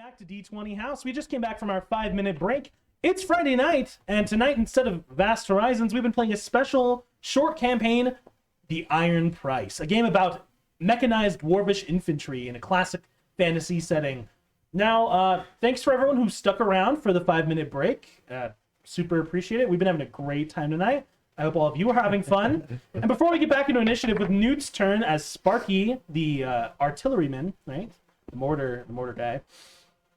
back to D20 House. We just came back from our 5-minute break. It's Friday night, and tonight, instead of Vast Horizons, we've been playing a special short campaign, The Iron Price, a game about mechanized dwarvish infantry in a classic fantasy setting. Now, thanks for everyone who stuck around for the 5-minute break. Super appreciate it. We've been having a great time tonight. I hope all of you are having fun. And before we get back into initiative with Newt's turn as Sparky, the artilleryman, right? The mortar guy.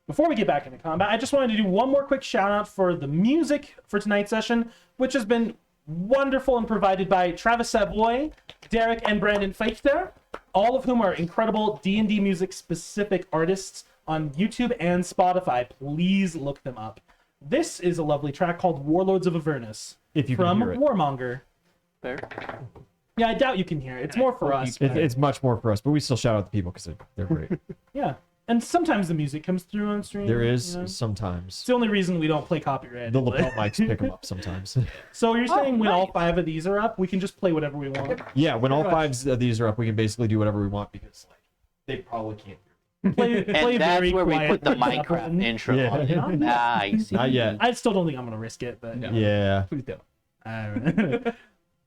Before we get back into combat, I just wanted to do one more quick shout out for the music for tonight's session, which has been wonderful and provided by Travis Savoy, Derek, and Brandon Feichter, all of whom are incredible D&D music specific artists on YouTube and Spotify. Please look them up. This is a lovely track called Warlords of Avernus from Warmonger. There. Yeah, I doubt you can hear it. It's more for us. It's much more for us, but we still shout out the people because they're great. Yeah. And sometimes the music comes through on stream. There is you know? sometimes. It's the only reason we don't play copyright. The lapel mics pick them up sometimes. So you're saying when all 5 of these are up, we can just play whatever we want? Yeah, when all 5 of these are up, we can basically do whatever we want because they probably can't hear. Play And that's very where we quiet. put the Minecraft intro Yeah. on. Nice. Not yet. I still don't think I'm going to risk it, but... Yeah. Please don't.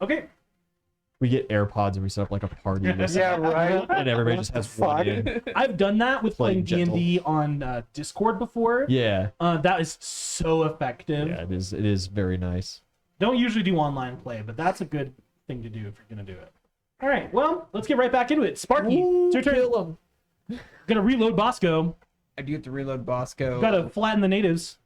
Okay. We get AirPods and we set up like a party. Yeah, right. And everybody just has one in. I've done that with playing Playing D&D on Discord before. Yeah. That is so effective. Yeah, it is very nice. Don't usually do online play, but that's a good thing to do if you're going to do it. All right, well, let's get right back into it. Sparky, it's your turn. Kill him. Gonna reload Bosco. I do have to reload Bosco. Gotta flatten the natives.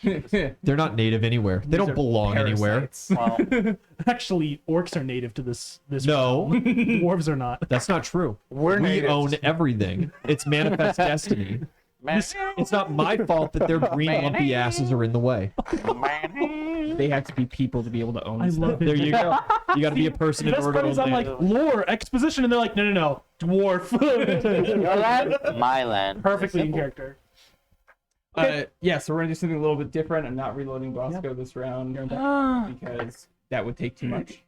They're not native anywhere. They don't belong anywhere. Well, Actually, orcs are native to this No. realm. Dwarves are not. That's not true. We're We natives. own everything. It's manifest destiny. man, It's not my fault that their green lumpy asses are in the way. They have to be people to be able to own I stuff. love it. There you go. You got to be a person The in best order part to is own I'm like, land. lore, exposition, and they're like, no, dwarf. your land, my land. Perfectly in Simple. character. Yeah, so we're gonna do something a little bit different. I'm not reloading Bosco this round because that would take too much.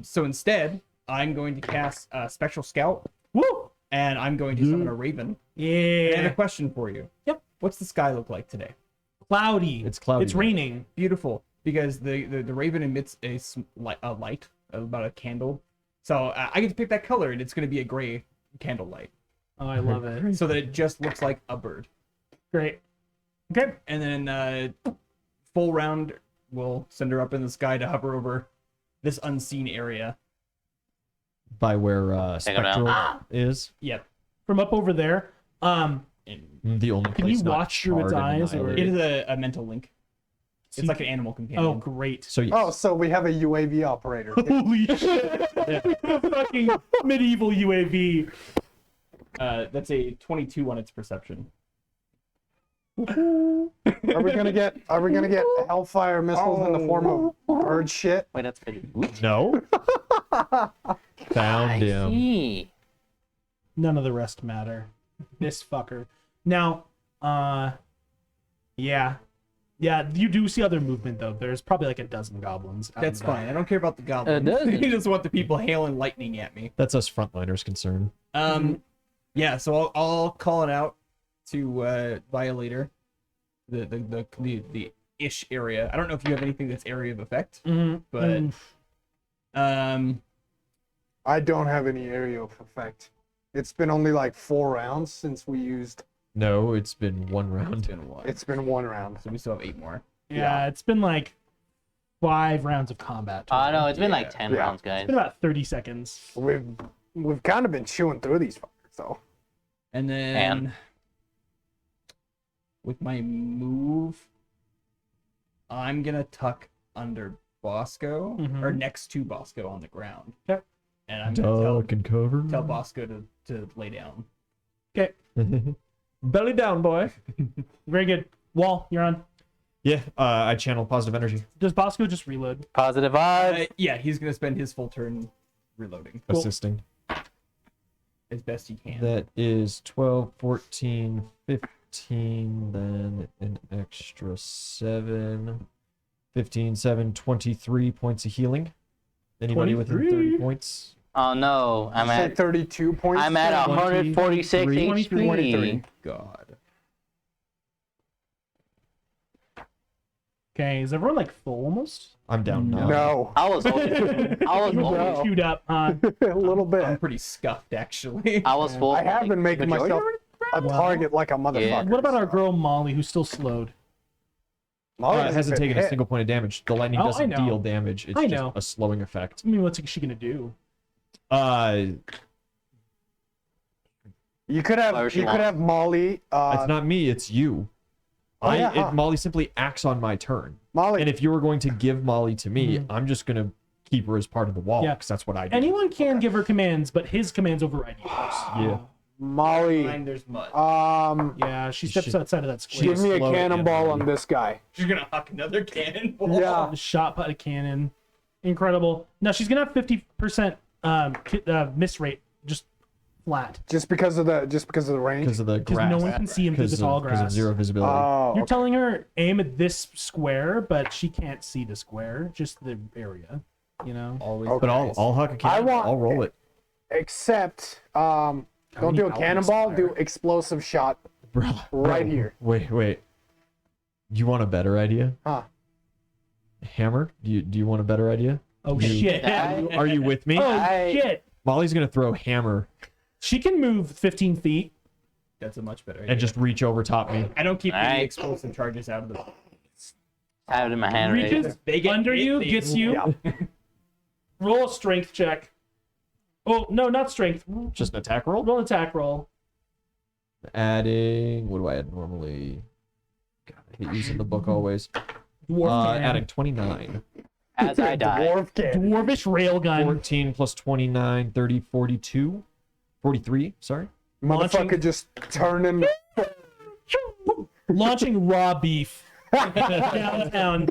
So instead, I'm going to cast Spectral Scout, Woo! and I'm going to summon a Raven. And I have a Yeah. question for you. Yep. What's the sky look like today? Cloudy. It's cloudy. It's raining. Beautiful, because the Raven emits a light about a candle. So I get to pick that color, and it's going to be a gray candlelight, Oh, I love it. so that it just looks like a bird. Great. Okay. And then full round, we'll send her up in the sky to hover over this unseen area. By where Take 'em Spectral out. is. Yep. From up over there, The only Can place you not watch through its charred and eyes, or- It annihilated. is a mental link. So It's like an animal companion. oh, great. So yes. Oh, so we have a UAV operator. Holy shit. Fucking medieval UAV. That's a 22 on its perception. Are we gonna get Hellfire missiles in the form of bird shit? Wait, that's pretty. No. Found I him. see. None of the rest matter. This fucker. Now, yeah, you do see other movement though. There's probably like a dozen goblins. out That's and about. fine. I don't care about the goblins. doesn't. I just want the people hailing lightning at me. That's us frontliners concerned. Yeah. So I'll call it out to Violator, the ish area. I don't know if you have anything that's area of effect, Mhm. but I don't have any area of effect. It's been only like 4 rounds since we used. No, it's been one it's round. been one. It's been 1 round. So we still have 8 more. yeah, it's been like 5 rounds of combat. No, it's been like 10 Yeah. rounds, guys. It's been about 30 seconds. We've kind of been chewing through these fuckers though. And then with my move, I'm gonna tuck under Bosco or next to Bosco on the ground. Okay. And I'm gonna Duck and cover. tell Bosco to lay down. Okay, Belly down, boy. very good. Wall, you're on. Yeah, I channel positive energy. Does Bosco just reload? Positive vibes. Yeah, he's gonna spend his full turn reloading Cool. Assisting. as best he can. That is 12, 14, 15, then an extra 7. 15, 7, 23 points of healing. Anybody within 30 points? Oh no, I'm You said at 32 points. I'm at 146 23. HP. God. Okay, is everyone like full almost? I'm down now. No, I was holding. I was You holding. No. queued up, huh? a little I'm bit. pretty scuffed, actually. I was full. I have been making majority myself a target like a motherfucker. What about our so. girl Molly, who's still slowed? Molly Hasn't been taken a hit. single point of damage. The lightning Oh, I doesn't know. deal damage. It's I just know. a slowing effect. I mean, what's she gonna do? You could Whatever have she you could wants. have Molly. It's not me. It's you. Oh, yeah, huh. Molly simply acts on my turn. Molly. And if you were going to give Molly to me, I'm just gonna keep her as part of the wall Yeah. because that's what I do. Anyone can give her commands, but his commands override yours. Yeah. Molly. Mine, there's mud. Yeah, she steps should- outside of that she square. Give me a slow it cannonball down. on this guy. You're gonna huck another cannonball. Yeah. Shot by a cannon. Incredible. Now she's gonna have 50% miss rate, just flat. Just because of the range. Because of the Because grass. no one can see him through the tall Because of grass. zero visibility. Oh, You're okay. telling her aim at this square, but she can't see the square, just the area. You know. Always. Okay. but I'll huck a cannon. want- I'll roll it. Except, don't many do a outlets cannonball. are Do there? explosive shot. Bro, Right here. Wait. You want a better idea? Huh? Hammer? Do you want a better idea? Oh You- shit. Are you with me? Oh I- shit. Molly's gonna throw hammer She can move 15 feet. That's a much better idea. and just reach over top me. I don't keep any Alright. explosive charges out of the. Have it in my hand. Right? Reaches They get under hit, you, they- gets you. Yeah. Roll a strength check. Oh no, not strength. Just an attack roll. Roll an attack roll. Adding. What do I add normally? God, I hate using the book always. Dwarf cannon. Adding 29. As I die. Dwarf cannon. Dwarvish railgun. 14 plus 29, 30, 42. 43, sorry. Launching- Motherfucker just turning. Launching raw beef downtown.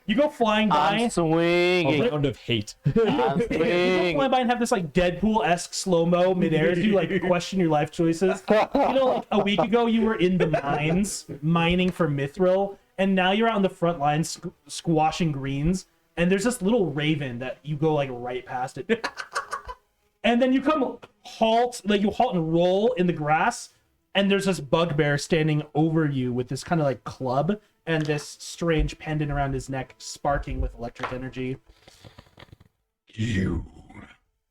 You go flying by. I'm swinging. A round of hate. I'm You go swinging. fly by and have this like Deadpool-esque slow-mo midair as you like question your life choices. You know, like a week ago you were in the mines mining for mithril, and now you're out on the front lines squashing greens, and there's this little raven that you go like right past it. And then you halt and roll in the grass, and there's this bugbear standing over you with this kind of like club and this strange pendant around his neck sparking with electric energy. And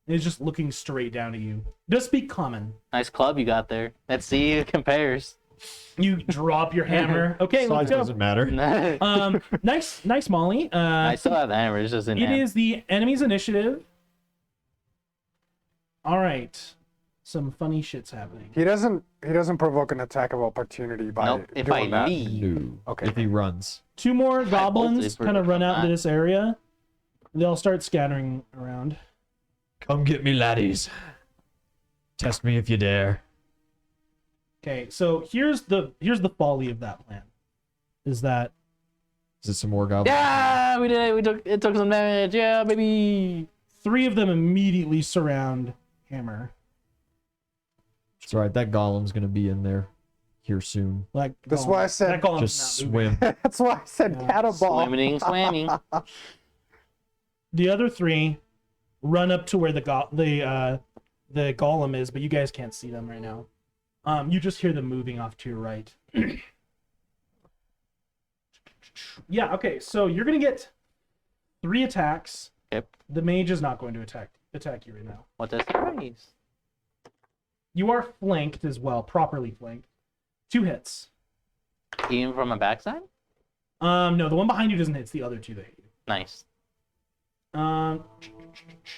he's just looking straight down at you. Does speak common. Nice club you got there. Let's see who compares. You drop your hammer. Okay, Size let's go. doesn't matter. Nice, Molly. I still have the hammer. It's just in It hand. is the enemy's initiative. All right. Some funny shit's happening. He doesn't provoke an attack of opportunity by Nope. If doing I that. leave. No. Okay. If he runs. 2 more bolted goblins for kind of run out into that. this area. They'll start scattering around. Come get me, laddies. Test me if you dare. Okay, so here's the folly of that plan. Is that Is it some more goblins? Yeah, we did it. It took some damage. Yeah, baby. 3 of them immediately surround Hammer. It's alright, that golem's gonna be in there here soon. Like That's why I said- that golem's Just not moving. swim. That's why I said cannonball. Swimming. The other 3 run up to where the golem is, but you guys can't see them right now. You just hear them moving off to your right. Yeah, okay, so you're gonna get 3 attacks. Yep. The mage is not going to attack you right now. What does that mean? You are flanked as well, properly flanked. 2 hits. Even from a backside? No, the one behind you doesn't hit. It's the other 2 that hit you. Nice.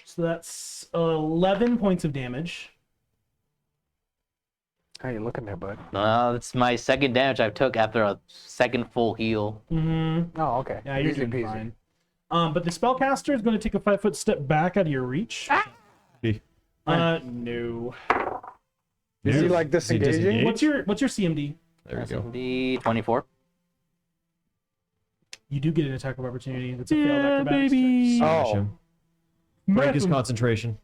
So that's 11 points of damage. How you looking there, bud? No, it's my second damage I've took after a second full heal. Mm-hmm. Oh, okay. Yeah, you're Easy doing peasy. fine. But the spellcaster is going to take a 5-foot step back out of your reach. No. Is he like Is he disengaging? disengaged? What's your CMD? There we go. SMD 24. You do get an attack of opportunity. That's a failed acrobatics check. Smash Oh. him. Break his concentration.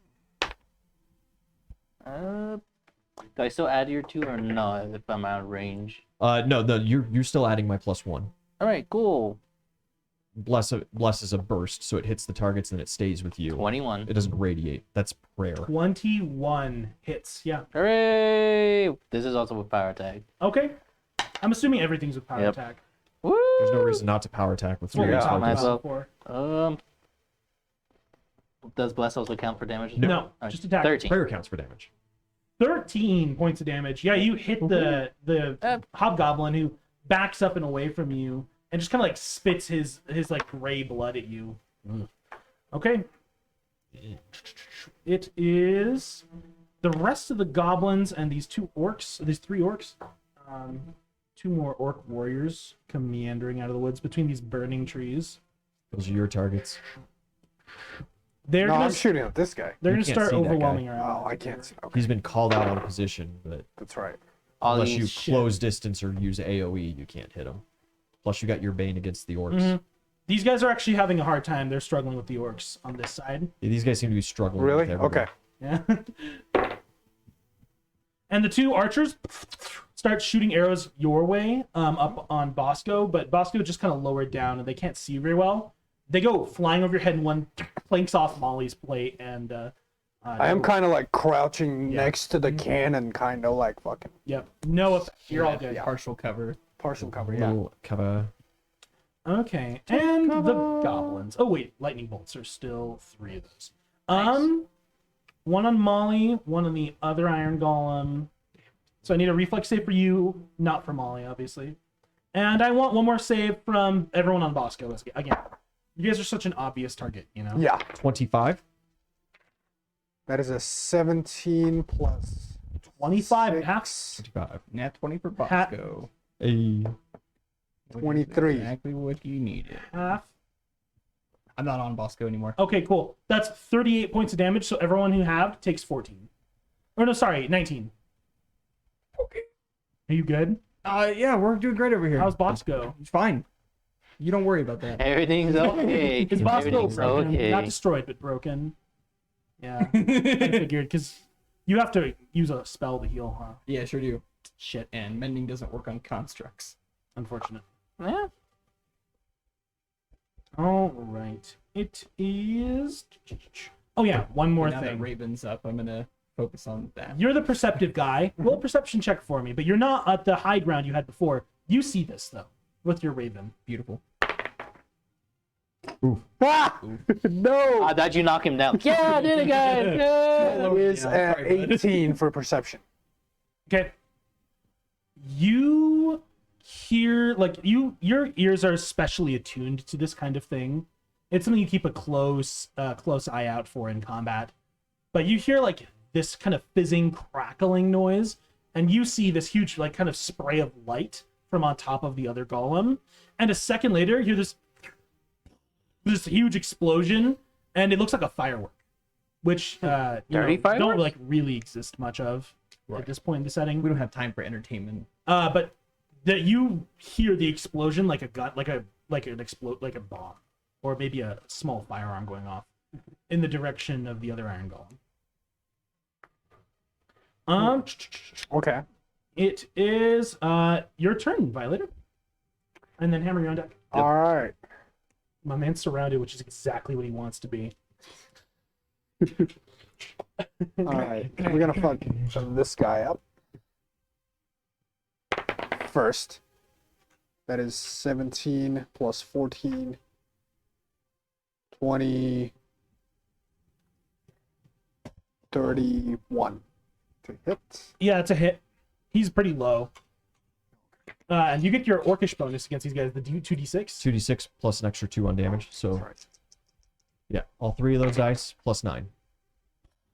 Do I still add your 2 or no if I'm out of range? No, you're still adding my +1. All right, cool. bless is a burst, so it hits the targets and it stays with you. 21. It doesn't radiate. That's prayer. 21 hits. Yeah. Hooray! This is also with power tag. Okay. I'm assuming everything's with power Yep. attack. Woo! There's no reason not to power attack with That's what 3 we Yeah, talked might as about well. before. Does bless also count for damage? No, Alright, just attack. 13. Prayer counts for damage. 13 points of damage. Yeah, you hit the hobgoblin who backs up and away from you and just kind of like spits his like gray blood at you. Okay. It is the rest of the goblins and these three orcs. 2 more orc warriors come meandering out of the woods between these burning trees. Those are your targets. They're No, gonna I'm shooting at this guy. they're You gonna can't start see that guy. overwhelming around. Oh, I can't see. Okay, He's been called out on position, but that's right. All unless these you shit. close distance or use AoE, you can't hit him. Plus, you got your Bane against the orcs. Mhm. These guys are actually having a hard time. They're struggling with the orcs on this side. Yeah, these guys seem to be struggling. Really? With everyone. Okay. Yeah. And the 2 archers start shooting arrows your way up on Bosco, but Bosco just kind of lowered down and they can't see very well. They go flying over your head and one planks off Molly's plate and I am kind of like crouching Yeah. next to the cannon, kind of like fucking Yep. No effect. You're all good. Partial cover. partial cover. Yeah. Little cover. Okay. And the goblins. Oh wait, lightning bolts are still 3 of those. One on Molly, one on the other Iron Golem. So I need a reflex save for you, not for Molly, obviously. And I want one more save from everyone on Bosco. Again, you guys are such an obvious target, you know? Yeah. 25. That is a 17 plus 25 6, half. 25. Nat 20 for Hat- Bosco. A 23. Exactly what you needed. Half. I'm not on Bosco anymore. Okay, cool. That's 38 points of damage, so everyone who halved takes 14. Or no, sorry, 19. Okay. Are you good? Yeah, we're doing great over here. How's Bosco? It's fine. You don't worry about that. Everything's okay. Is Bosco Everything's broken? okay. Not destroyed, but broken. Yeah, I figured, because you have to use a spell to heal, huh? Yeah, sure do. Shit, And mending doesn't work on constructs. unfortunate. Yeah. All right. It is... Oh yeah, one more Now that thing. Raven's up, I'm gonna focus on that. You're the perceptive guy. Roll a perception check for me, but you're not at the high ground you had before. You see this, though, with your raven. Beautiful. Ah! No! I thought you knock him down. Yeah, I did it, guys. Yeah. It is Yeah, at sorry, bud. 18 for perception. Okay. You hear, like, your ears are especially attuned to this kind of thing. It's something you keep a close eye out for in combat. But you hear, like, this kind of fizzing, crackling noise, and you see this huge, like, kind of spray of light from on top of the other golem. And a second later, you hear this huge explosion, and it looks like a firework, which Dirty don't fireworks? like really exist much of at this point in the setting. We don't have time for entertainment. But that you hear the explosion like a gun, like a bomb, or maybe a small firearm going off in the direction of the other Iron Golem. Okay. It is your turn, Violator, and then Hammer, you're on deck. All right. My man's surrounded, which is exactly what he wants to be. All right. We're going to fuck this guy up first. That is 17 plus 14. 20. 31 to hit. Yeah, it's a hit. He's pretty low. And you get your orcish bonus against these guys, the 2d6. 2d6 plus an extra 2 on damage. So, Right. yeah, all 3 of those dice plus 9.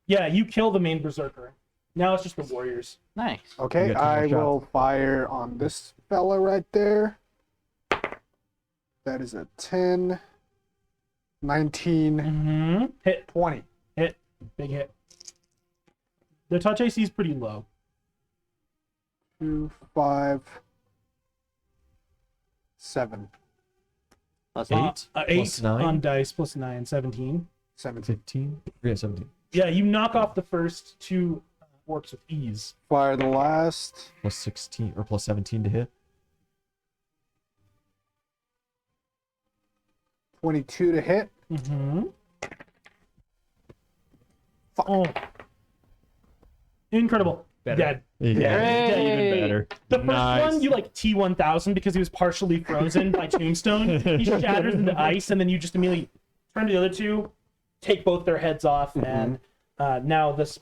Yeah, you kill the main berserker. Now it's just the warriors. Nice. Okay, You get 2 more I shots. will fire on this fella right there. That is a 10, 19, Mm-hmm. Hit. 20. Hit. Big hit. The touch AC is pretty low. 2, 5, 7, Plus 8 8 plus 9. on dice plus 9, 17. 17. 15. Yeah, 17. Yeah, you knock off the first 2 orcs with ease. Fire the last. Plus 16 or plus 17 to hit. 22 to hit. Mm-hmm. Fuck. Oh. Incredible. Better. Dead. Yeah, Hooray! even better. The first Nice. one, you like T1000 because he was partially frozen by Tombstone. He shatters into ice, and then you just immediately turn to the other two, take both their heads off, and now this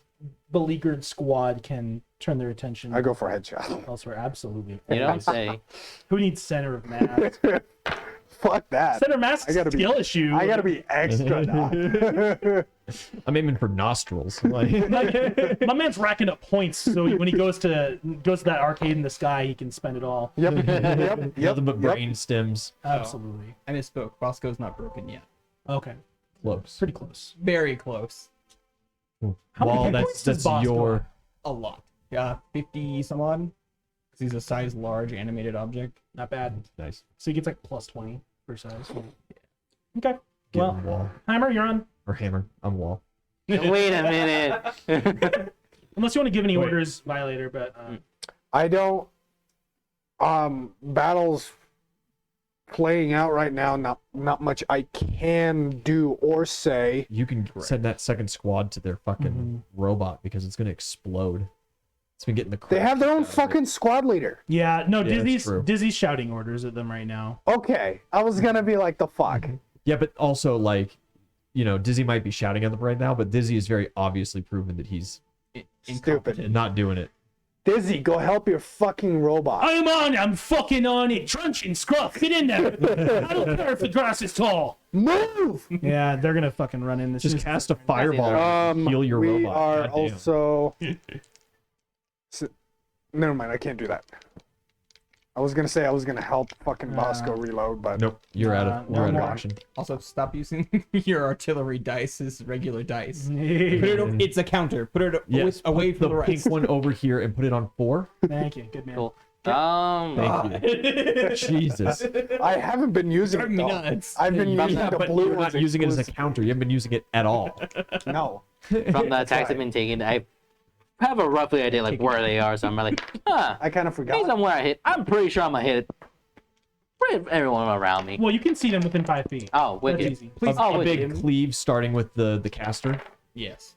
beleaguered squad can turn their attention I go for a headshot. elsewhere. Absolutely. You don't say. Who needs center of mass? Fuck that. Center of mass I gotta be- skill issue. I gotta be extra now. I'm aiming for nostrils. Like, My man's racking up points, so when he goes to that arcade in the sky, he can spend it all. Yep. Yep. nothing but Yep. brain stems. Absolutely. I misspoke. Bosco's not broken yet. Okay. Close. Pretty close. Very close. How many Well, hit that's points does that's Bosco your. have? A lot. Yeah, 50 some odd. Because he's a size large animated object. Not bad. Nice. So he gets like plus 20 per size. Okay. Get Well, wall Hammer, you're on. or hammer. I'm wall. Wait a minute. Unless you want to give any Wait. orders, Violator, but I don't. Battles playing out right now. Not much I can do or say. You can send that second squad to their fucking robot because it's gonna explode. It's been getting the. They crap have their own out of it. fucking squad leader. yeah, no, Yeah, that's true. Dizzy's shouting orders at them right now. Okay, I was gonna be like the fuck. Yeah, but also like, Dizzy might be shouting at them right now, but Dizzy is very obviously proven that he's Stupid. not doing it. Dizzy, go help your fucking robot. I'm on it. I'm fucking on it. Truncheon, Scruff, get in there. I don't care if the grass is tall. Move. Yeah, they're gonna fucking run in this. Just cast a fireball and heal your we robot. are Goddamn. also. Never mind. I can't do that. I was gonna say I was gonna help fucking Bosco reload, but Nope, you're out of no you're out of more. action. Also, stop using your artillery dice as regular dice. Put Thank it, it's a counter. Put it Yes, away put from the the rest. pink one over here and put it on 4. you, good man. Cool. Thank you. Jesus. I haven't been using it. Driving me Though. nuts. I've been From using that, the But blue you're not ones using it as a exclusive- counter. You haven't been using it at all. No. From the attacks I've been taking, I have a roughly idea like where they are, so I'm like, I kind of based forgot. on where I hit, I'm pretty sure I'm gonna hit everyone around me. Well, you can see them within 5 feet. Oh, That's wicked. easy. Please, Oh, a wicked. big cleave starting with the caster. Yes.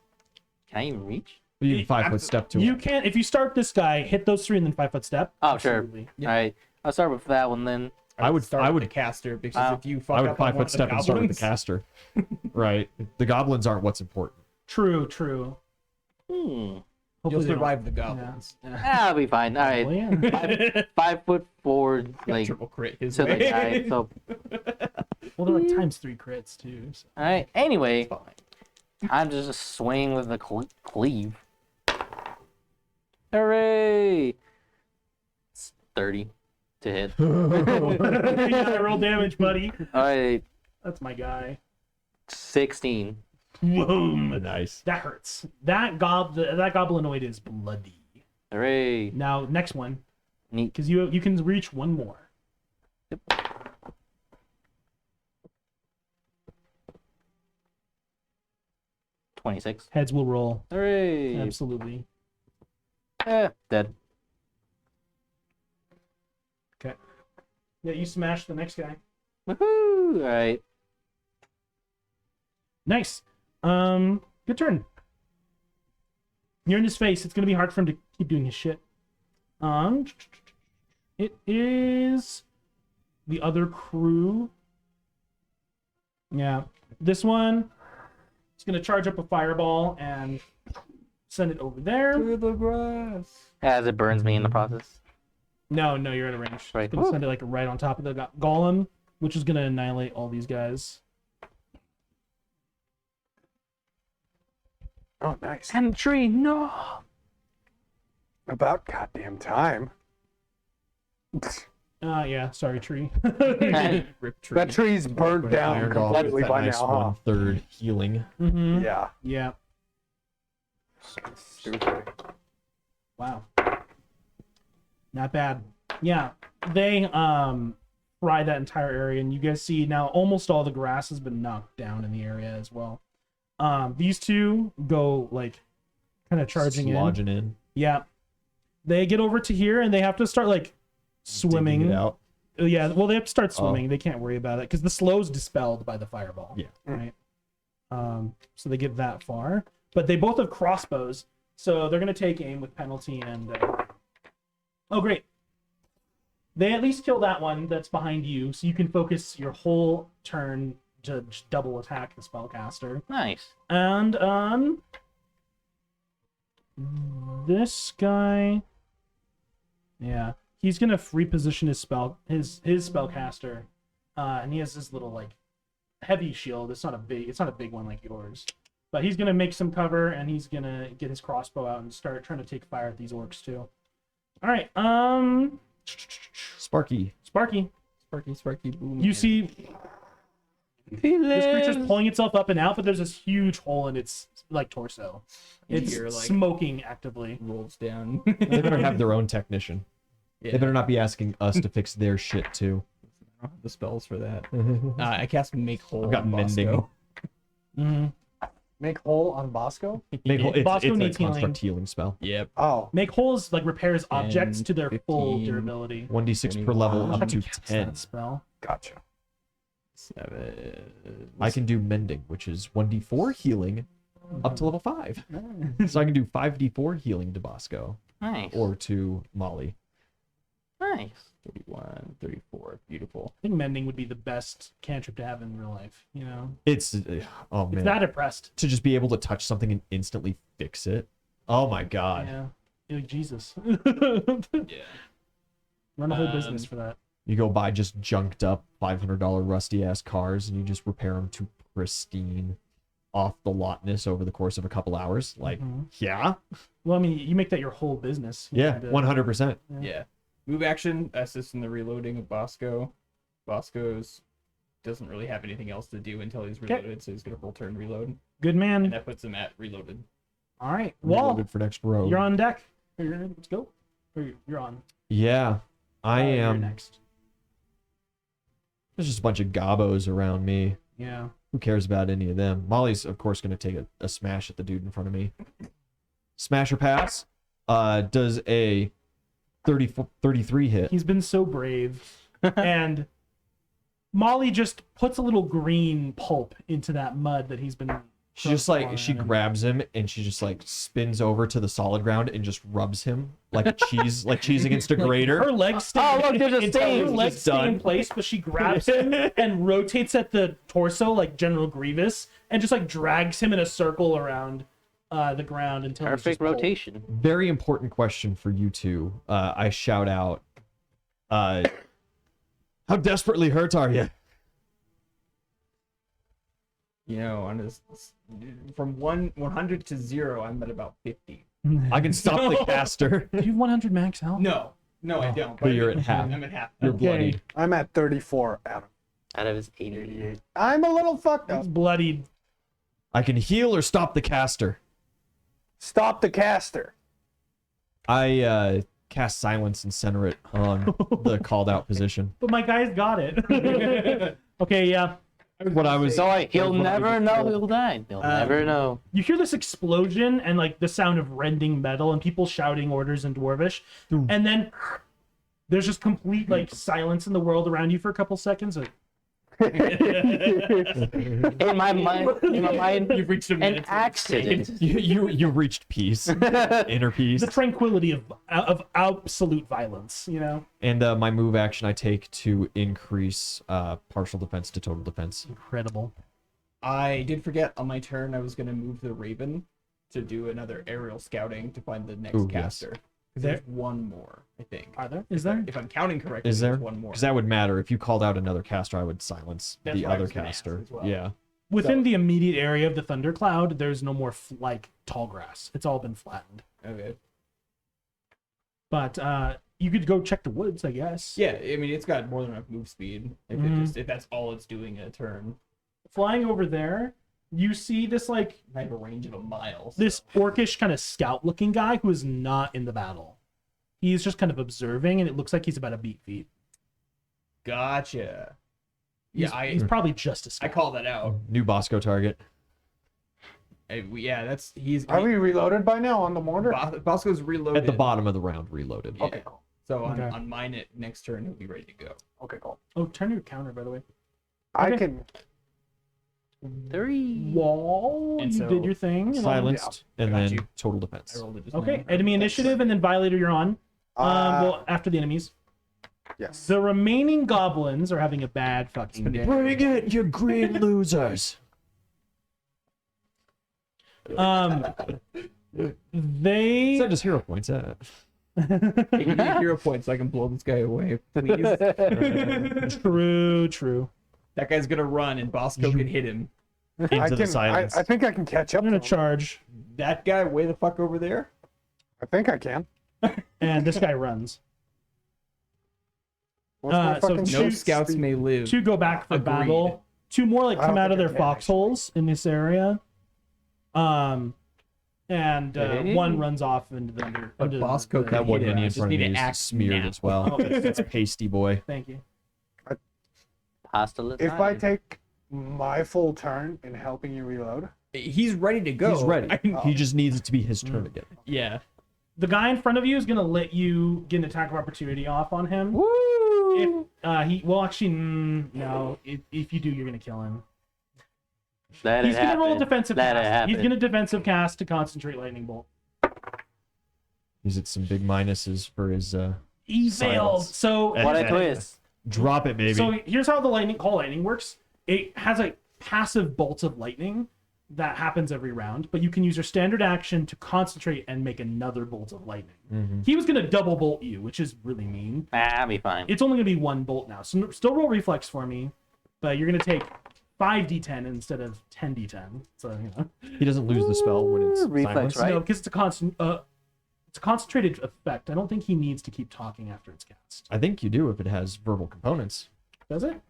Can I even reach? You can 5 foot step to You it. can, if you start this guy, hit those 3 and then 5 foot step. Oh, sure. Absolutely. All right. I'll start with that one then. I would start I with would the caster because if you fuck I would up on 5 one foot of step and start with the goblins- caster. Right. The goblins aren't what's important. True, true. Hmm. You'll Hopefully they don't- survive the goblins. I'll be fine. All right. Well, yeah. 5'4", like Triple crit his to the way. guy. So, Well, they're like ×3 crits too. So. all right. Anyway, Fine. I'm just swinging with the cleave. Hooray! It's 30 to hit. Yeah, roll damage, buddy. All right, That's my guy. 16. Boom. Nice. That hurts. That goblinoid is bloody. Hooray! Now, next one, Neat. because you can reach one more. 26. Heads will roll. Hooray! Absolutely. Dead. Okay. Yeah, you smash the next guy. Woohoo! All right. Nice. Good turn. You're in his face. It's gonna be hard for him to keep doing his shit. It is the other crew. Yeah, this one is gonna charge up a fireball and send it over there. To the grass. As it burns me in the process. No, you're at a range. Right. It's gonna send it like right on top of the golem, which is gonna annihilate all these guys. Oh, nice. And the tree, no. About goddamn time. Yeah, sorry, tree. Rip tree. That tree's burnt down Iron Golem completely with that by nice now, 1/3 healing. Mm-hmm. huh? Yeah. Yeah. Stupid. Wow. Not bad. Yeah. They fry that entire area, and you guys see now almost all the grass has been knocked down in the area as well. These two go like kind of charging in. Slodging in. Yeah. They get over to here and they have to start like Digging swimming. it out. Yeah, well, they have to start swimming. They can't worry about it because the slow's dispelled by the fireball. Yeah. Right. So they get that far, but they both have crossbows, so they're gonna take aim with penalty and. Oh, great! They at least kill that one that's behind you, so you can focus your whole turn to double attack the spellcaster. Nice. And this guy, yeah, he's gonna reposition his spellcaster, and he has this little like heavy shield. It's not a big one like yours, but he's gonna make some cover, and he's gonna get his crossbow out and start trying to take fire at these orcs too. All right, Sparky. Sparky, Boom. you see this creature's pulling itself up and out, but there's this huge hole in its like torso. It's You're, like, smoking actively. rolls down. They better have their own technician. Yeah. They better not be asking us to fix their shit too. I don't have the spells for that. I cast Make Whole. I've got on mending. Bosco. Mm-hmm. Make hole on Bosco? Bosco it's needs a construct healing spell. Yep. Oh. Make holes like repairs objects 10, to their full 15. durability. 1d6 per level How up about to you cast 10. that spell? Gotcha. 7. I can do mending, which is 1d4 healing up to level 5. So I can do 5d4 healing to Bosco Nice. or to Molly. Nice. 31, 34. Beautiful. I think mending would be the best cantrip to have in real life. You know, It's oh man, it's that impressed. to just be able to touch something and instantly fix it. Oh my god. Yeah, you're like Jesus. Yeah. Run a whole business for that. You go buy just junked up $500 rusty ass cars and you just repair them to pristine off the lotness over the course of a couple hours. Like, yeah. Well, I mean, you make that your whole business. You Yeah, know, 100%. Yeah. Move action, assist in the reloading of Bosco. Bosco's doesn't really have anything else to do until he's reloaded, so he's gonna full turn reload. Good And man. that puts him at reloaded. All right, Wall, Reloaded for next row. you're on deck. Let's go. Or you're on. Yeah, I You're am. next. There's just a bunch of gobos around me. Yeah. Who cares about any of them? Molly's, of course, going to take a smash at the dude in front of me. Smasher pass. Does a 33 hit. He's been so brave. And Molly just puts a little green pulp into that mud that he's been. She just like, throwing she at him. grabs him and she just like spins over to the solid ground and just rubs him like cheese, like cheese against a grater. Her legs stay. Oh, look, there's a until stain. Her legs It's stay in done. place, but she grabs him and rotates at the torso like General Grievous, and just like drags him in a circle around the ground until he's Perfect just pulled. rotation. Very important question for you two. I shout out, how desperately hurt are you? You know, on this from 100 to 0, I'm at about 50. I can stop the caster. Do you have 100 max health? No, I don't. But you're at half. I'm at half. You're Okay. bloodied. I'm at 34 out of Out of his 80. 88. I'm a little fucked up. He's bloodied. I can heal or stop the caster. Stop the caster. I cast silence and center it on the called out position. But my guy's got it. Okay, yeah. What I was So he'll never know he'll die. He'll never know. You hear this explosion and like the sound of rending metal and people shouting orders in Dwarvish, and then there's just complete like silence in the world around you for a couple seconds. Like, In my mind, You've reached a an minute. accident. you reached peace, inner peace, the tranquility of absolute violence, you know? and my move action I take to increase partial defense to total defense. Incredible. I did forget on my turn I was going to move the Raven to do another aerial scouting to find the next Ooh, yes. caster. 'Cause there's one more, I think. Are there? Is there? If I'm counting correctly, Is there? there's one more. Because that would matter. If you called out another caster, I would silence That's the what I other was gonna ask caster. as well. Yeah. Within the immediate area of the thundercloud, there's no more like tall grass. It's all been flattened. Okay. But you could go check the woods, I guess. Yeah, I mean, it's got more than enough move speed. If that's all it's doing in a turn. Flying over there, you see this like I have a range of a mile. So. this orcish kind of scout-looking guy who is not in the battle. He's just kind of observing, and it looks like he's about to beat feet. Gotcha. He's, Yeah, he's probably just a I scout. call that out. New Bosco target. He's Are we reloaded by now on the mortar? Bosco's reloaded. At the bottom of the round, reloaded. Yeah. Okay, cool. So Okay. on mine next turn, he'll be ready to go. Okay, cool. Oh, turn your counter, by the way. I Okay. can. 3. Wall, And you so- did your thing. and all- Silenced, and got then you. total I defense. rolled it just Okay, now. enemy initiative, and then Violator, you're on. Well, after the enemies. Yes. The remaining goblins are having a bad fucking day. Bring it, you green losers! They Send us hero points. Give me a hero point so I can blow this guy away, please. true. That guy's gonna run and Bosco can hit him. Into I the can. silence. I think I can catch up. I'm gonna to him. charge, That guy way the fuck over there? I think I can. and this guy runs. What's my so fucking two No speed? scouts may live. 2 go back for Agreed. battle. 2 more like I don't come out of think I their can, foxholes in this area. And Hey. 1 runs off into the But into Bosco the- can That one hit him. minion in Just front of need me to is act smeared now. as well. Oh. It's pasty boy. Thank you. Pasta lasagna. If I take my full turn in helping you reload, He's ready to go. He's ready. I- He just needs it to be his turn again. yeah. The guy in front of you is gonna let you get an attack of opportunity off on him. Woo! If he well actually no. If you do, you're gonna kill him. Let He's it gonna roll a happen. defensive Let it cast. He's happen. gonna defensive cast to concentrate lightning bolt. He's at some big minuses for his He failed. Silence. So What a twist. drop it, baby. So here's how the lightning works. It has a passive bolt of lightning that happens every round, but you can use your standard action to concentrate and make another bolt of lightning. Mhm. He was gonna double bolt you, which is really mean. I'll be fine. It's only gonna be 1 bolt now, so still roll reflex for me, but you're gonna take 5d10 instead of 10d10. So you know, He doesn't lose the spell when it's Reflex, silenced. right? no, because it's a concentrated effect. I don't think he needs to keep talking after it's cast. I think you do if it has verbal components. Does it?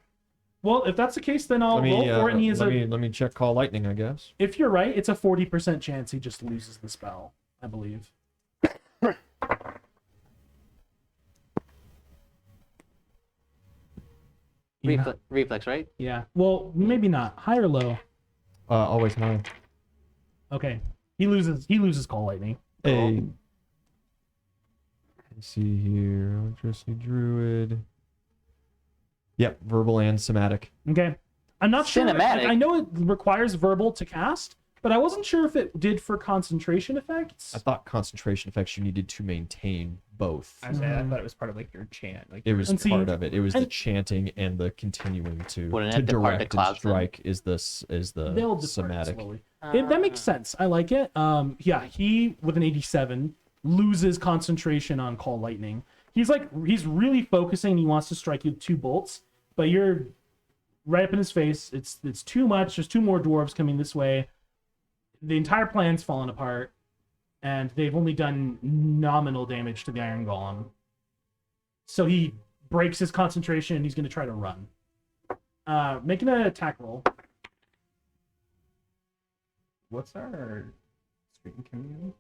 Well, if that's the case, then I'll Let roll me, for it. And he is let me check call lightning, I guess. If you're right, it's a 40% chance he just loses the spell, I believe. Reflex, right? Yeah. Well, maybe not. High or low? Always high. Okay. He loses call lightning. A. Let's see here. Electricity druid. Yep, verbal and somatic. Okay. I'm not sure. Cinematic. I know it requires verbal to cast, but I wasn't sure if it did for concentration effects. I thought concentration effects you needed to maintain both. I thought it was part of like your chant. Like It was And see- part of it. It was the and- chanting and the continuing to Wouldn't it depart the direct and clouds then? strike is the They'll depart somatic. slowly. That makes sense. I like it. Yeah, he with an 87 loses concentration on call lightning. He's really focusing. He wants to strike you with 2 bolts, but you're right up in his face. It's too much. There's 2 more dwarves coming this way. The entire plan's fallen apart, and they've only done nominal damage to the Iron Golem. So he breaks his concentration, and he's going to try to run. Making an attack roll. what's our stream command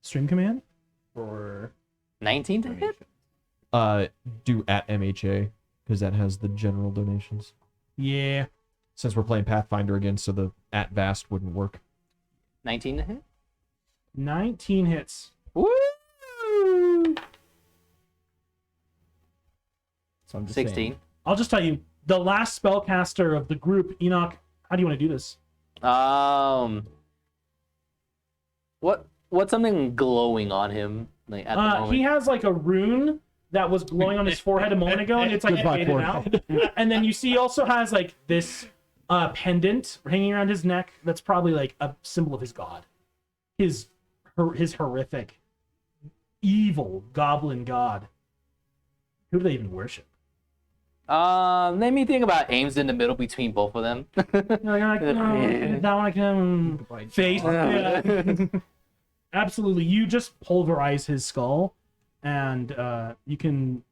Stream command. for 19 to hit? Do at MHA because that has the general donations. Yeah. Since we're playing Pathfinder again, so the at vast wouldn't work. 19 to hit? 19 hits. Woo! So I'm just 16. saying. I'll just tell you, the last spellcaster of the group, Enoch, how do you want to do this? What's something glowing on him like at the moment? He has like a rune that was glowing on his forehead a moment ago, and it's like Goodbye, faded out. And then you see he also has like this pendant hanging around his neck that's probably like a symbol of his god. His horrific, evil goblin god. Who do they even worship? Let me think about aims in the middle between both of them. Like, no, that one I can Goodbye, face. John. Yeah. Absolutely. You just pulverize his skull, and you can.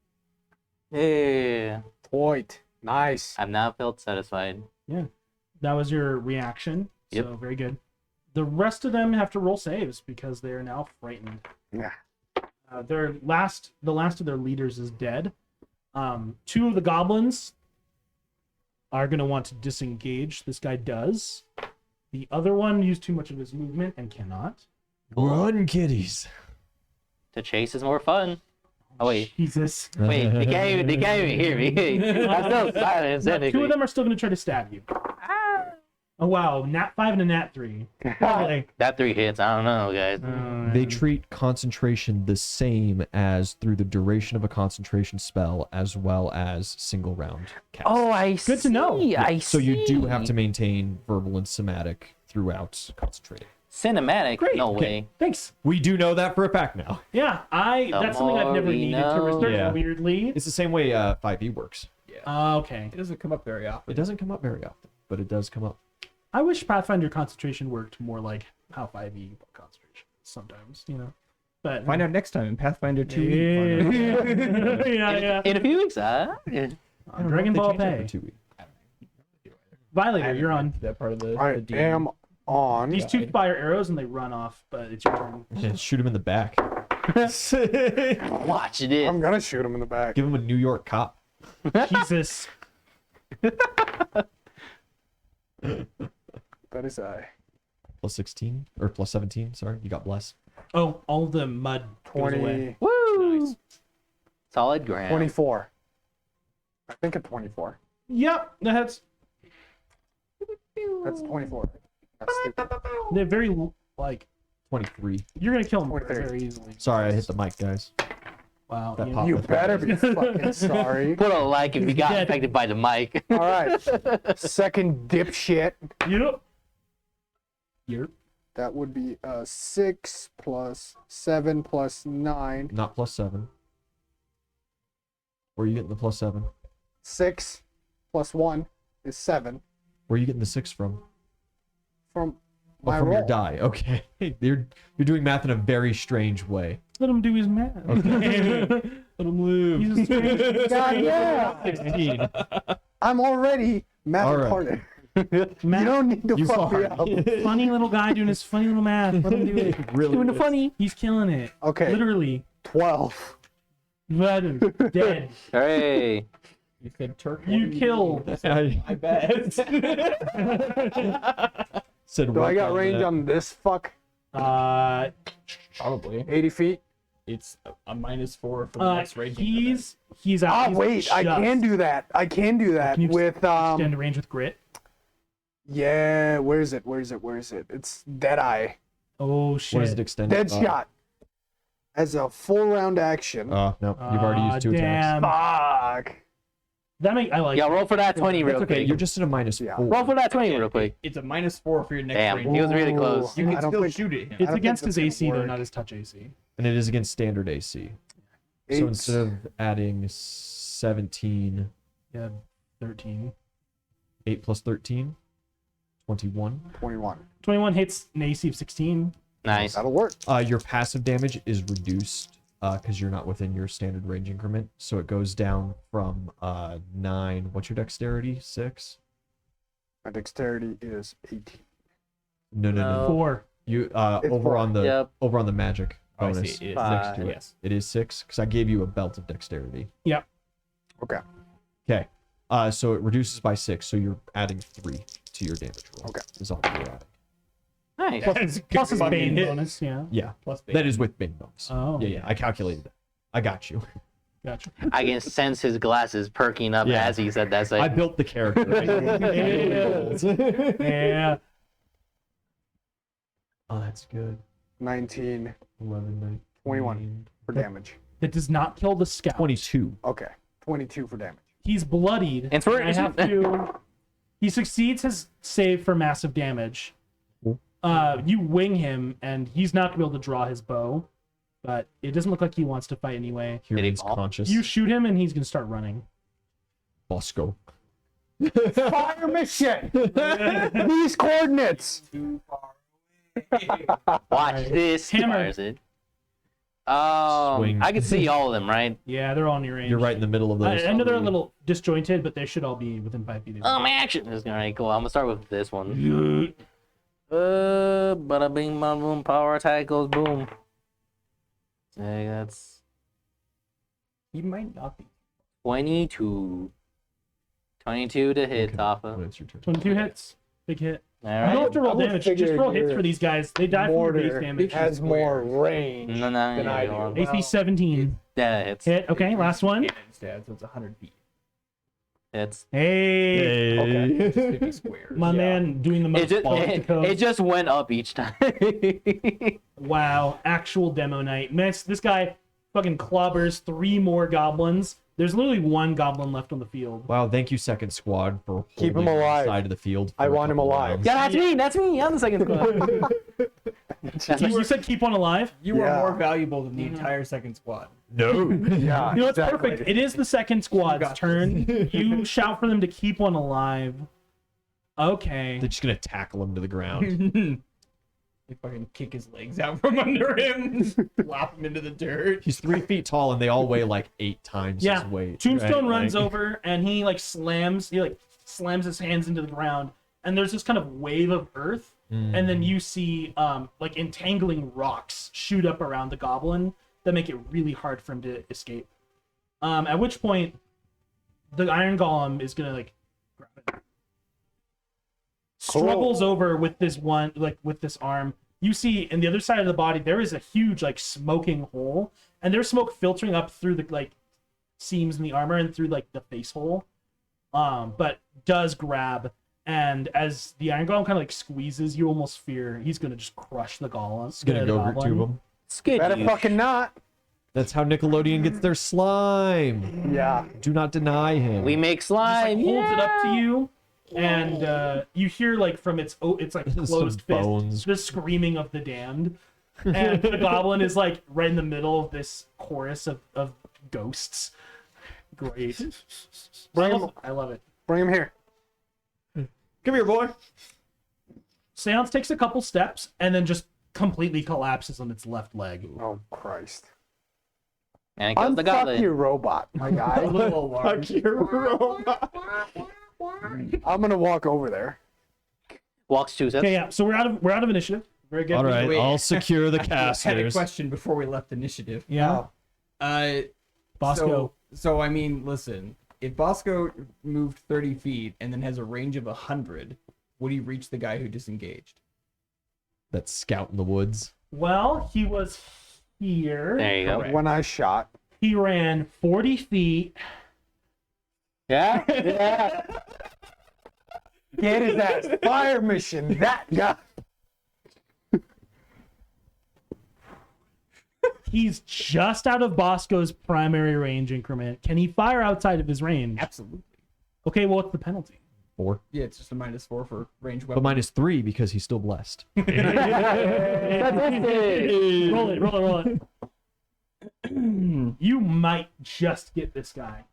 Yeah. point. Nice. I've now felt satisfied. That was your reaction. Yep. So very good. The rest of them have to roll saves because they are now frightened. Yeah. The last of their leaders is dead. 2 of the goblins are going to want to disengage. This guy does. The other one used too much of his movement and cannot. Run, kiddies. To chase is more fun. Oh Oh wait, Jesus. wait, they can't even hear me. That's still silence. Two of technically. them are still going to try to stab you. Oh, wow. Nat 5 and a Nat 3. Okay. That 3 hits. I don't know, guys. They treat concentration the same as through the duration of a concentration spell as well as single round cast. Oh, I see. Good to know. I So you do have see. to maintain verbal and somatic throughout concentrating. Cinematic. Great. No Okay. way. Thanks. We do know that for a fact now. Yeah, that's something I've more never we needed to know. research Yeah. weirdly. It's the same way 5e works. Okay. It doesn't come up very often. It doesn't come up very often, but it does come up. I wish Pathfinder concentration worked more like how 5e concentration sometimes, But Find out next time in Pathfinder 2. yeah. In a few weeks, Dragon Ball Pay. 2 weeks. Violator, you're on. That part of the I deal. am on. These two fire arrows and they run off, but it's your turn. Yeah, shoot him in the back. watch this. I'm gonna shoot him in the back. Give him a New York cop. Jesus. That is I. Plus 16 or plus 17. Sorry, you got bless. Oh, all the mud goes away. 20, Woo! Nice. Solid ground. 24. I think a 24. Yep, that's That's 24. That's stupid. they're very like 23. you're gonna kill them 23. very easily. Sorry, I hit the mic, guys. Wow. That you- pop- You better be fucking sorry. Put a like if you got Dead. infected by the mic. All right. Second dipshit. Yep. Yep. That would be 6 plus 7 plus 9. Not plus 7. Where are you getting the plus 7? 6 plus 1 is 7 Where are you getting the 6 from? from Oh, my from roll. your die. Okay. You're doing math in a very strange way. Let him do his math. Let him live. He's a strange God, yeah. 16. I'm already math All right. retarded. You math. don't need to You fuck me are. up. Funny little guy doing his funny little math. Let him do it. Really Doing the is. funny. He's killing it. Okay. Literally. 12. Dead. Hooray. You said Turk. You kill. I bet. Said Do I work got on range that. on this fuck? Probably. 80 feet? It's a -4 for the next range. he's out. Ah, he's wait. I just can do that. I can do that Can you with, extend range with grit. yeah, where is it? Where is it? Where is it? It's Deadeye. Oh shit. What does it extend? Dead shot. As a full round action. Oh, no. You've already used 2 attacks. damn. Fuck. I like. Yeah, roll for that 20 real That's okay. quick. You're just in a -4. Yeah. Roll for that 20 real quick. It's a -4 for your next Damn, range. he was really close. You I can don't still think- shoot at him. It's don't against think his that's AC gonna though, work. not his touch AC. And it is against standard AC. So 8. instead of adding 17, Yeah, 13. 8 plus 13, 21. 21. 21 hits an AC of 16. Nice. That'll work. Your passive damage is reduced because you're not within your standard range increment. So it goes down from 9. What's your dexterity? 6? My dexterity is 18. No. No. 4. You It's over 4. on the Yep. over on the magic Oh, I bonus see. It is. next to it. Yes. It is 6 because I gave you a belt of dexterity. Yep. Okay. Okay. So it reduces by 6, so you're adding 3 to your damage roll. Okay. Is all you're adding. Nice. Plus his fucking Bane hit. bonus, yeah. Yeah. Plus That is with Bane bonus. Oh. Yeah. I calculated it. I got you. Gotcha. I can sense his glasses perking up Yeah. as he said that. I Like, built the character. Yeah. Oh, that's good. 19 11, 19, 21. for damage. That does not kill the scout. 22. Okay. 22 for damage. He's bloodied. Inspiration. I have to. He succeeds his save for massive damage. Cool. You wing him, and he's not gonna be able to draw his bow. But it doesn't look like he wants to fight anyway. He Did he remains fall? conscious. You shoot him, and he's gonna start running. Bosco. Fire mission! These coordinates! watch this. Hammer. Fires it. Swing. I can see all of them, right? Yeah, they're all in your range. You're right in the middle of those. I know they're a little disjointed, but they should all be within 5 feet of Oh, my action is alright. Cool. I'm gonna start with this one. Bada bing, bada boom. Power attack goes boom. Okay, that's He might not be. 22. 22 to hit, Okay. Taffa. When it's your turn. 22 hits. Big hit. All You don't right. have to roll I would damage. Just figure roll hits your for these guys. They die from your base Mortar damage. has more range No, than I go on. do. AC 17. Yeah, hits. Hit. Okay, last one. Instead, so it's 100 feet. Hits. Hey, Okay. Just 50 squares. my man doing the most balls to It just went up each time. Wow, actual demo night. Man, this guy fucking clobbers 3 more goblins. There's literally 1 goblin left on the field. Wow, thank you, second squad, for Keep him holding the alive. side of the field. I for a want him couple alive. rounds. Yeah, that's me. That's me. I'm the second squad. You said keep one alive? You are Yeah. more valuable than the entire second squad. No. Yeah, You know, it's exactly. perfect. It is the second squad's got turn. You shout for them to keep one alive. Okay. They're just gonna tackle him to the ground. They fucking kick his legs out from under him, flop him into the dirt. He's 3 feet tall, and they all weigh like 8 times Yeah. his weight. Tombstone right? runs Like- over and he slams his hands into the ground, and there's this kind of wave of earth, and then you see like entangling rocks shoot up around the goblin that make it really hard for him to escape. At which point the Iron Golem is gonna grab it. Struggles over with this one, with this arm. You see in the other side of the body there is a huge smoking hole, and there's smoke filtering up through the seams in the armor and through the face hole. But does grab, and as the Iron Golem kind of squeezes, you almost fear he's gonna just crush the golem. It's gonna the go goblin. to him. Skid Better you. fucking not. That's how Nickelodeon gets their slime. Yeah. Do not deny him. We make Just, slime. holds it up to you, and you hear from its closed fist bones. the screaming of the damned, and the goblin is right in the middle of this chorus of ghosts. Great. Bring him, I love it. bring him here. Come here, boy. Seance takes a couple steps and then just completely collapses on its left leg. Oh Christ. And it kills the Unfuck goblin. your robot, my A guy. little alarm. I'm gonna walk over there. Walks 2 steps. Okay, yeah. So we're out of initiative. Very good. All right, Wait. I'll secure the I had a casters. question before we left initiative. Yeah. Bosco. So I mean, listen. If Bosco moved 30 feet and then has a range of 100, would he reach the guy who disengaged? That scout in the woods. Well, he was here. There you go. Correct. When I shot. He ran 40 feet. Yeah. Yeah. Get his ass. Fire mission. That guy. He's just out of Bosco's primary range increment. Can he fire outside of his range? Absolutely. Okay, well, what's the penalty? 4. Yeah, it's just a -4 for range But weapon. -3 because he's still blessed. Roll it. You might just get this guy.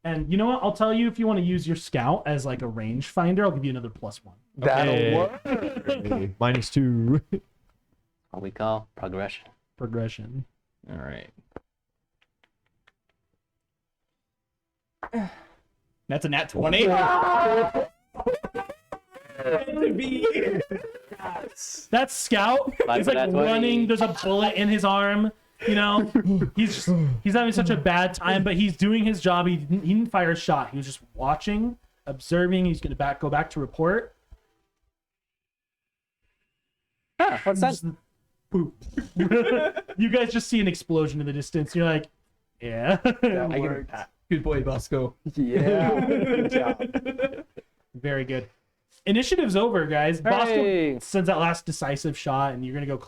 And you know what? I'll tell you, if you want to use your scout as a range finder, I'll give you another +1. That'll Okay. work. -2. What we call progression. Progression. All right. That's a nat 20. That scout Five is for that 20. running. There's a bullet in his arm. He's having such a bad time, but he's doing his job. He didn't fire a shot. He was just watching, observing. He's gonna go back to report. Ah, what's that? Boop. You guys just see an explosion in the distance. You're like, yeah. I give him a pat. Good boy, Bosco. Yeah. Good job. Very good. Initiative's over, guys. Bosco Hey. sends that last decisive shot, and you're gonna go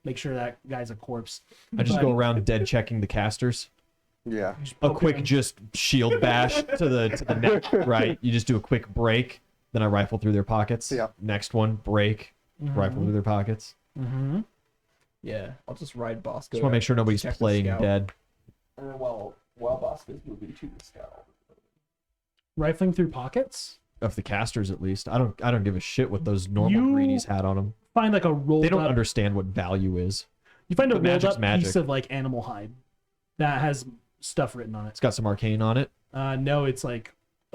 make sure that guy's a corpse. I just go around dead checking the casters. Yeah. A quick just shield bash to the neck. Right. You just do a quick break. Then I rifle through their pockets. Yeah. Next one, break. Rifle through their pockets. Mm-hmm. Yeah, I'll just ride Bosco. Just want to make sure nobody's Check the playing scout. dead. Or while Bosco's moving to the scout. Rifling through pockets. Of the casters, at least. I don't give a shit what those normal You- greenies had on them. Find a rolled They don't up. understand what value is. You find a but rolled magic's up magic. piece of animal hide that has stuff written on it. It's got some arcane on it. No, it's a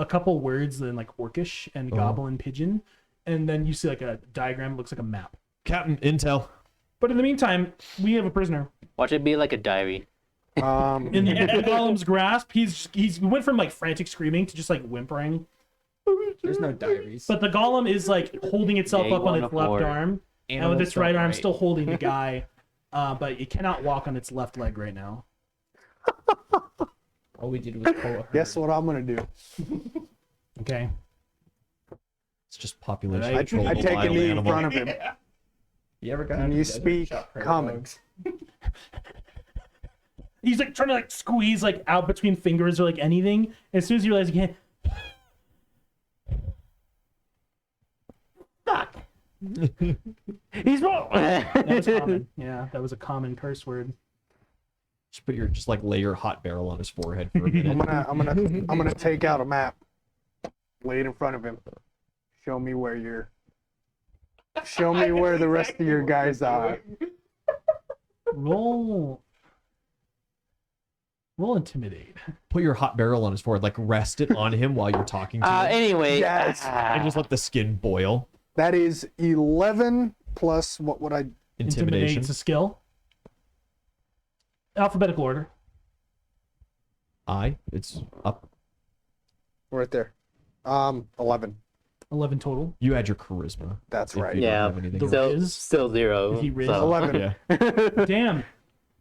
couple words in Orcish and Oh. Goblin Pigeon, and then you see a diagram. It looks like a map. Captain Intel. But in the meantime, we have a prisoner Watch it be like a diary. in the golem's grasp. He went from frantic screaming to just whimpering. There's no diaries. But the golem is like holding itself Yeah, up on one its to left four. arm, and with Animals its right don't arm write. still holding the guy, but it cannot walk on its left leg right now. All we did was pull a herd. Guess what I'm gonna do? Okay. It's just population I- control. I of a take a wild knee in animal. front of him. You ever got And out you to the desert speak shot prairie common. dogs? He's like trying to like squeeze like out between fingers or like anything. As soon as you realize you can't. Fuck. He's wrong. That was common. Yeah, that was a common curse word. Just put your lay your hot barrel on his forehead for a minute. I'm gonna take out a map, lay it in front of him. Show me where the rest of your guys are. Roll intimidate. Put your hot barrel on his forehead, like rest it on him while you're talking to him, Anyway. Yes. and just let the skin boil. That is 11 plus what would I? Intimidation. Is a skill. Alphabetical order. It's up. Right there. 11. 11 total. You add your charisma. That's if right. you don't Yeah. have anything The else. Still, Riz? still 0. He Riz. so- 11. Yeah. Damn.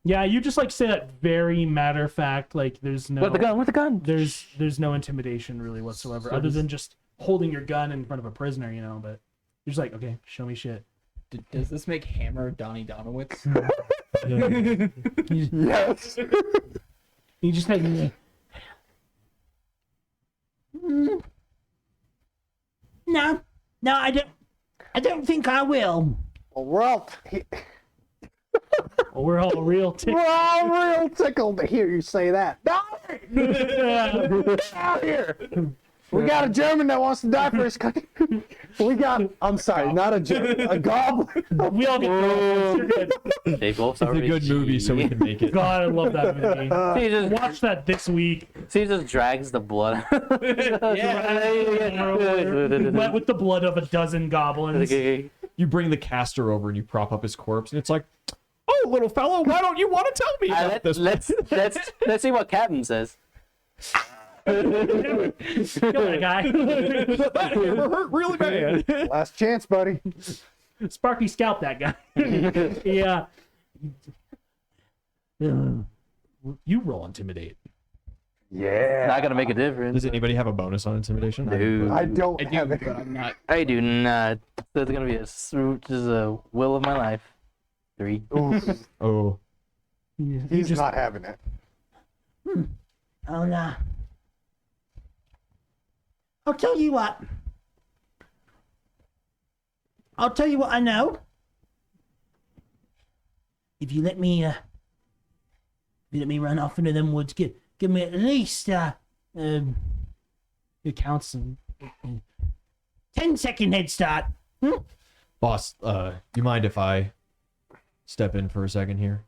Yeah, you just like say that very matter of fact. Like there's no With the gun, with the gun. there's no intimidation really whatsoever, other than just holding your gun in front of a prisoner, you know. But you're just like, okay, show me shit. Does this make Hammer Donnie Donowitz? Yes. You just had No, I don't think I will. Well, we're all we're all real we're all real tickled to hear you say that. Get out here. We got a German that wants to die for his country. I'm sorry, not a German, a goblin. We all get goblins. You're good. They both It's a are good rich. movie, so we can make it. God, I love that movie. He just, Watch that this week. he just drags the blood. Wet with the blood of a dozen goblins. You bring the caster over and you prop up his corpse, and it's like, oh, little fellow, why don't you want to tell me about this? Let's see what Captain says. Kill that guy. That hammer hurt really bad. Last chance, buddy. Sparky scalp that guy. Yeah. You roll intimidate. Yeah. Not gonna make a difference. Does anybody have a bonus on intimidation? Dude. I don't I do, have it. but I'm not. I do not. That's gonna be just a will of my life. 3. Oof, Oh, he's not having it. Oh no. I'll tell you what. I'll tell you what I know. If you let me run off into them woods, give me at least It counts. And 10-second head start. boss, you mind if I step in for a second here?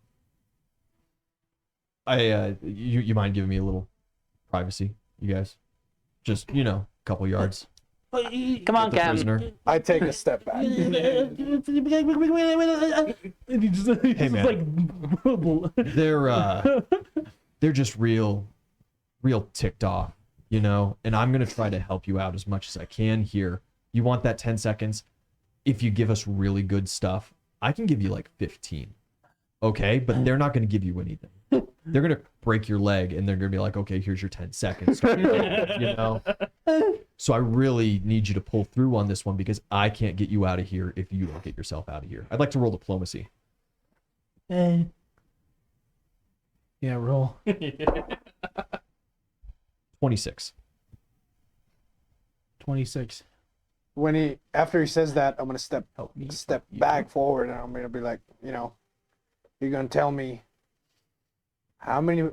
You mind giving me a little privacy, you guys? Just, a couple yards. Come on, The Captain. prisoner. I take a step back. and he just, he's Hey, just man. like, They're just real ticked off, and I'm gonna try to help you out as much as I can here. You want that 10 seconds? If you give us really good stuff, I can give you like 15. Okay, but they're not gonna give you anything. They're gonna break your leg and they're gonna be like, okay, here's your 10 seconds. So I really need you to pull through on this one because I can't get you out of here if you don't get yourself out of here. I'd like to roll diplomacy. yeah, roll. 26. 26. After he says that, I'm gonna step Help me. back forward, and I'm gonna be like, you're gonna tell me how many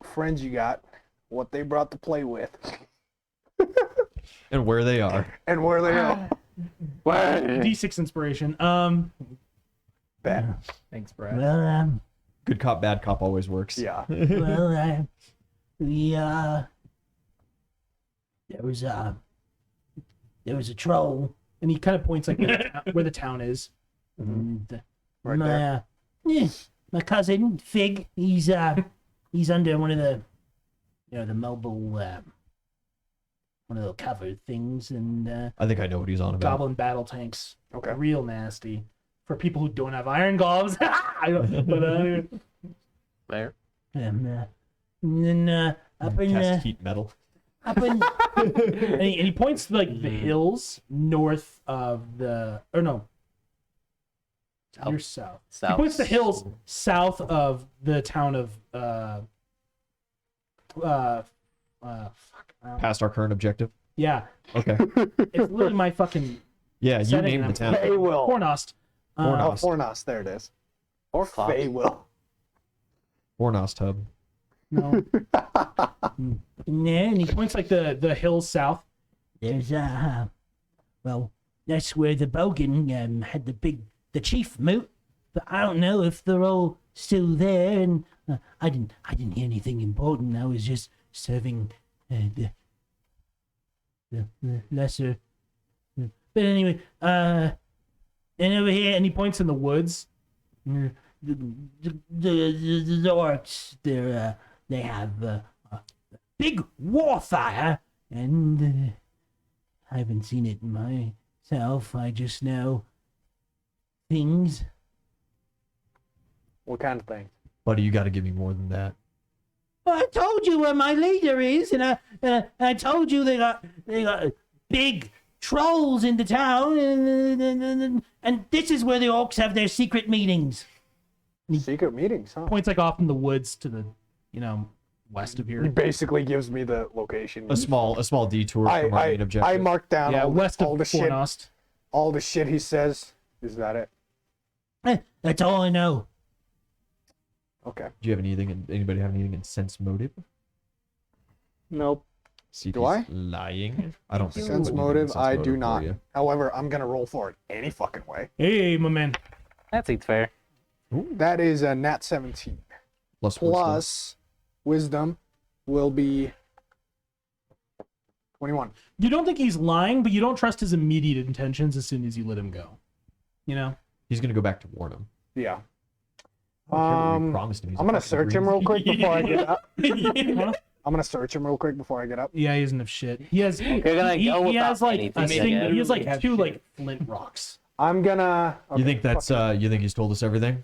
friends you got, what they brought to play with, And where they are. and where they are. D6 inspiration. Bad. Thanks, Brad. Well, Good cop, bad cop always works. Yeah. there was a troll. And he kind of points like where the town is. And, Right there. my cousin Fig, he's under one of the the mobile one of those covered things, and I think I know what he's on about. Goblin battle tanks. Okay. Real nasty for people who don't have iron golems. but There. and then up in Cast heat metal. up in and he points to like the hills north of the South. you're south. He South. points to hills south of the town of Past our current objective. yeah. Okay. It's literally my fucking Yeah, you setting, named the and town. I'm- Feywill. Hornost. Oh, Fornos. There it is. Or clock. Feywill. Hornost hub. No. in there, and He points like the hills south. there's well, that's where the Bogan had the chief moot. But I don't know if they're all still there, and I didn't hear anything important. I was just serving the lesser. But anyway, and over here, and he points in the woods. The orcs, they have a big war fire, and I haven't seen it myself. I just know things. What kind of thing? Buddy, you got to give me more than that. Well, I told you where my leader is, and I told you they got big trolls in the town, and this is where the orcs have their secret meetings. Secret meetings, huh? Points like off in the woods to the west of He here. basically gives me the location. A small detour from our main objective. I marked down Yeah, west of all the shit. Fornost. All the shit he says. Is that it? That's all I know. Okay. Do you have anybody have anything in sense motive? Nope. See if Do he's I? lying. I don't think Sense would need motive, sense I motive do for not. you. However, I'm gonna roll for it any fucking way. Hey, my man. That seems fair. That is a nat 17. Plus wisdom. Plus wisdom will be 21. You don't think he's lying, but you don't trust his immediate intentions as soon as you let him go. You know? He's gonna go back to warn him. Yeah. I don't care what we Um, promised him. He's a I'm gonna fucking search him green. real quick before I get up. Huh? I'm gonna search him real quick before I get up. Yeah, he doesn't have shit. He has. You're gonna he, go he without has like anything, a I sing, guess. he has like Have two shit. like flint rocks. I'm gonna. You okay, think that's you think he's told us everything?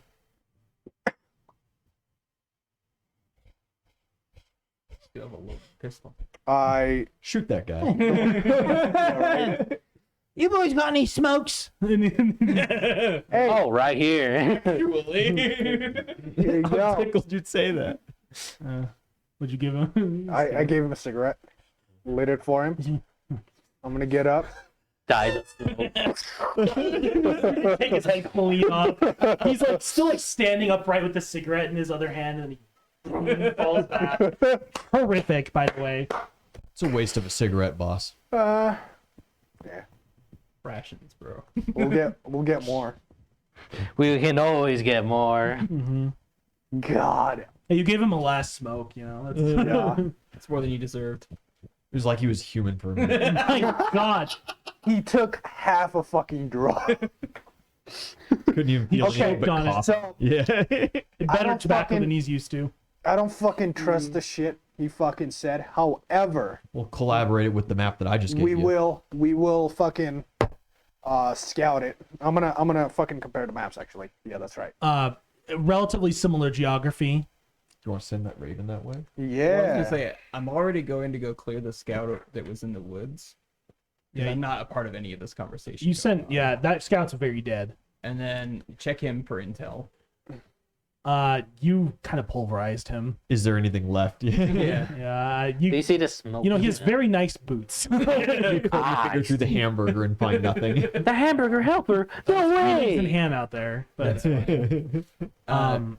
You have a little pistol. I Shoot that guy. You boys got any smokes? hey, Oh, right here. here you go. tickled you'd say that. What'd you give him? I gave him a cigarette, lit it for him. I'm gonna get up. Died. Take his head clean off. He's like still like standing upright with the cigarette in his other hand, and he falls back. Horrific, by the way. It's a waste of a cigarette, boss. Yeah, Rations, bro. we'll get more. We can always get more. God, Hey, you gave him a last smoke, you know. That's... yeah. It's more than you deserved. It was like he was human for a minute. My God. He took half a fucking draw. Couldn't even feel Okay, shit but done it. cough. So Yeah. Better don't tobacco fucking- than he's used to. I don't fucking trust the shit he fucking said. However, We'll collaborate it with the map that I just gave we you. will fucking scout it. I'm gonna fucking compare the maps actually. Yeah, that's right. Relatively similar geography. Do you want to send that raven that way? Well, I was Yeah. gonna say I'm already going to go clear the scout that was in the woods. Yeah, Yeah, I'm not a part of any of this conversation. You going sent, on. yeah, that scout's very dead. And then check him for intel. You kind of pulverized him. Is there anything left? Yeah. Yeah, Do you see the smoke? you know, he has very nice boots. You figure through the hamburger and find nothing. the hamburger helper. No Eggs and way. ham out there, but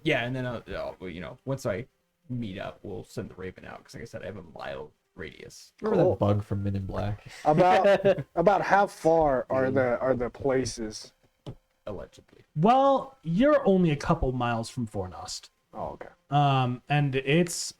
Yeah, and then once I meet up, we'll send the Raven out because, like I said, I have a mile radius. Remember Cool. that bug from Men in Black? About how far are the places? Allegedly. well, you're only a couple miles from Fornost. Oh, okay. And it's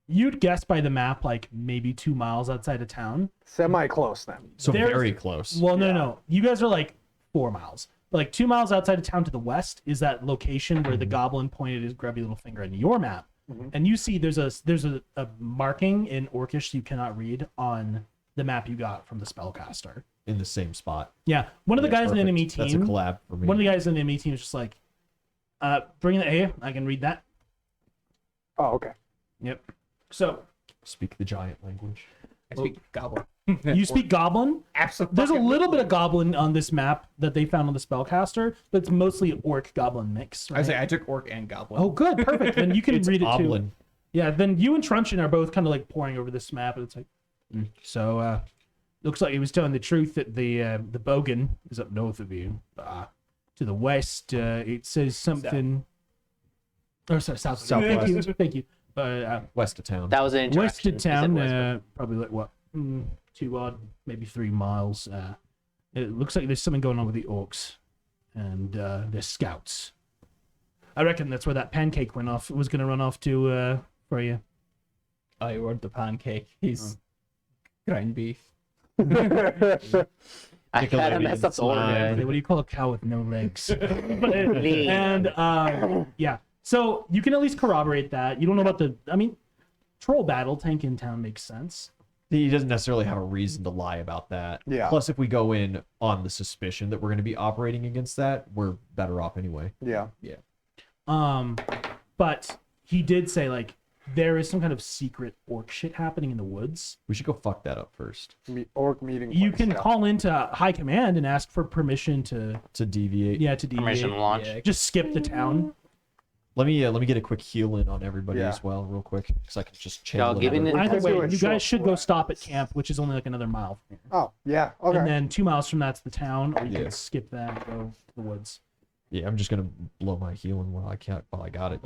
you'd guess by the map like maybe 2 miles outside of town. Semi close then. So There's- very close. Well, no, you guys are like 4 miles. But like 2 miles outside of town to the west is that location where the goblin pointed his grubby little finger in your map, and you see there's a marking in Orcish you cannot read on the map you got from the spellcaster. In the same spot. Yeah, one of the guys in the Perfect. enemy That's a team. collab for me. One of the guys in the enemy team is just like, bring the A. I can read that. Oh, okay. Yep. So Speak the giant language. I speak goblin. you speak Goblin. Absolutely. There's a little bit of Goblin on this map that they found on the spellcaster, but it's mostly Orc Goblin mix. I Right? say I took orc and goblin. Oh, good, perfect. Then you can It's read it too. Oblin. Yeah, then you and Truncheon are both kind of like poring over this map, and it's like, so looks like he was telling the truth that the Bogan is up north of you. To the west, it says something. Or sorry, south. Southwest. Thank you. West of town. That was an West interaction. of He said town, west, probably like what, 2 odd, maybe 3 miles. It looks like there's something going on with the orcs and their scouts. I reckon that's where that pancake went off. Was going to run off to for you. I ordered the pancake. He's grind beef. I Particularly had a messed up the order. inside. What do you call a cow with no legs? Yeah. So you can at least corroborate that. You don't know about the. I mean, troll battle tank in town makes sense. He doesn't necessarily have a reason to lie about that. Yeah. Plus, if we go in on the suspicion that we're going to be operating against that, we're better off anyway. Yeah. But he did say like there is some kind of secret orc shit happening in the woods. We should go fuck that up first Orc meeting. You place, can yeah. call into high command and ask for permission to to deviate. to deviate. Permission launch. Yeah. Just skip the town. Let me get a quick heal in on everybody Yeah. as well, real quick, because I can just Y'all channel giving it- Either Let's do way, it you short guys should go rest. stop at camp, which is only like another mile. Oh, yeah. Okay. And then 2 miles from that's the town, or you Yeah. can skip that and go to the woods. Yeah, I'm just gonna blow my healing while I got it.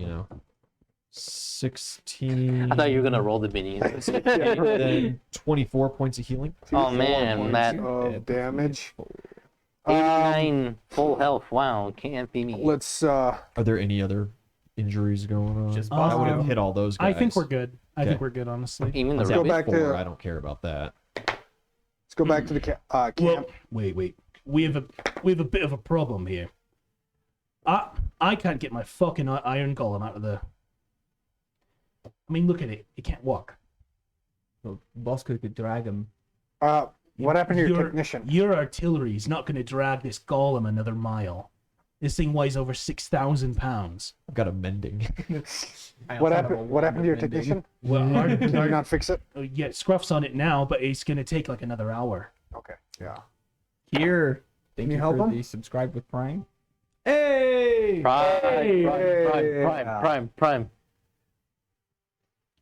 16. I thought you were gonna roll the minis. Then 24 points of healing. Oh man, that of damage. 89 full health. Wow, can't be me. Let's Are there any other injuries going on? Just I would have Um, hit all those guys. I think we're good. I think Okay. we're good, honestly. Even the Let's go rabbit. back to- I don't care about that. let's go back to the camp. Well, wait. We have a bit of a problem here. I can't get my fucking Iron Golem out of the. I mean, look at it. It can't walk. Well, Bosco could drag him. What happened to your technician? Your artillery's not going to drag this golem another mile. This thing weighs over 6,000 pounds. I've got a mending. What happened? What happened to your technician? Well, Did you not fix it? yeah, Scruff's on it now, but it's going to take like another hour. Okay. Yeah. Here. Thank Can you you help for him? the subscribe with Prime. Hey! Prime.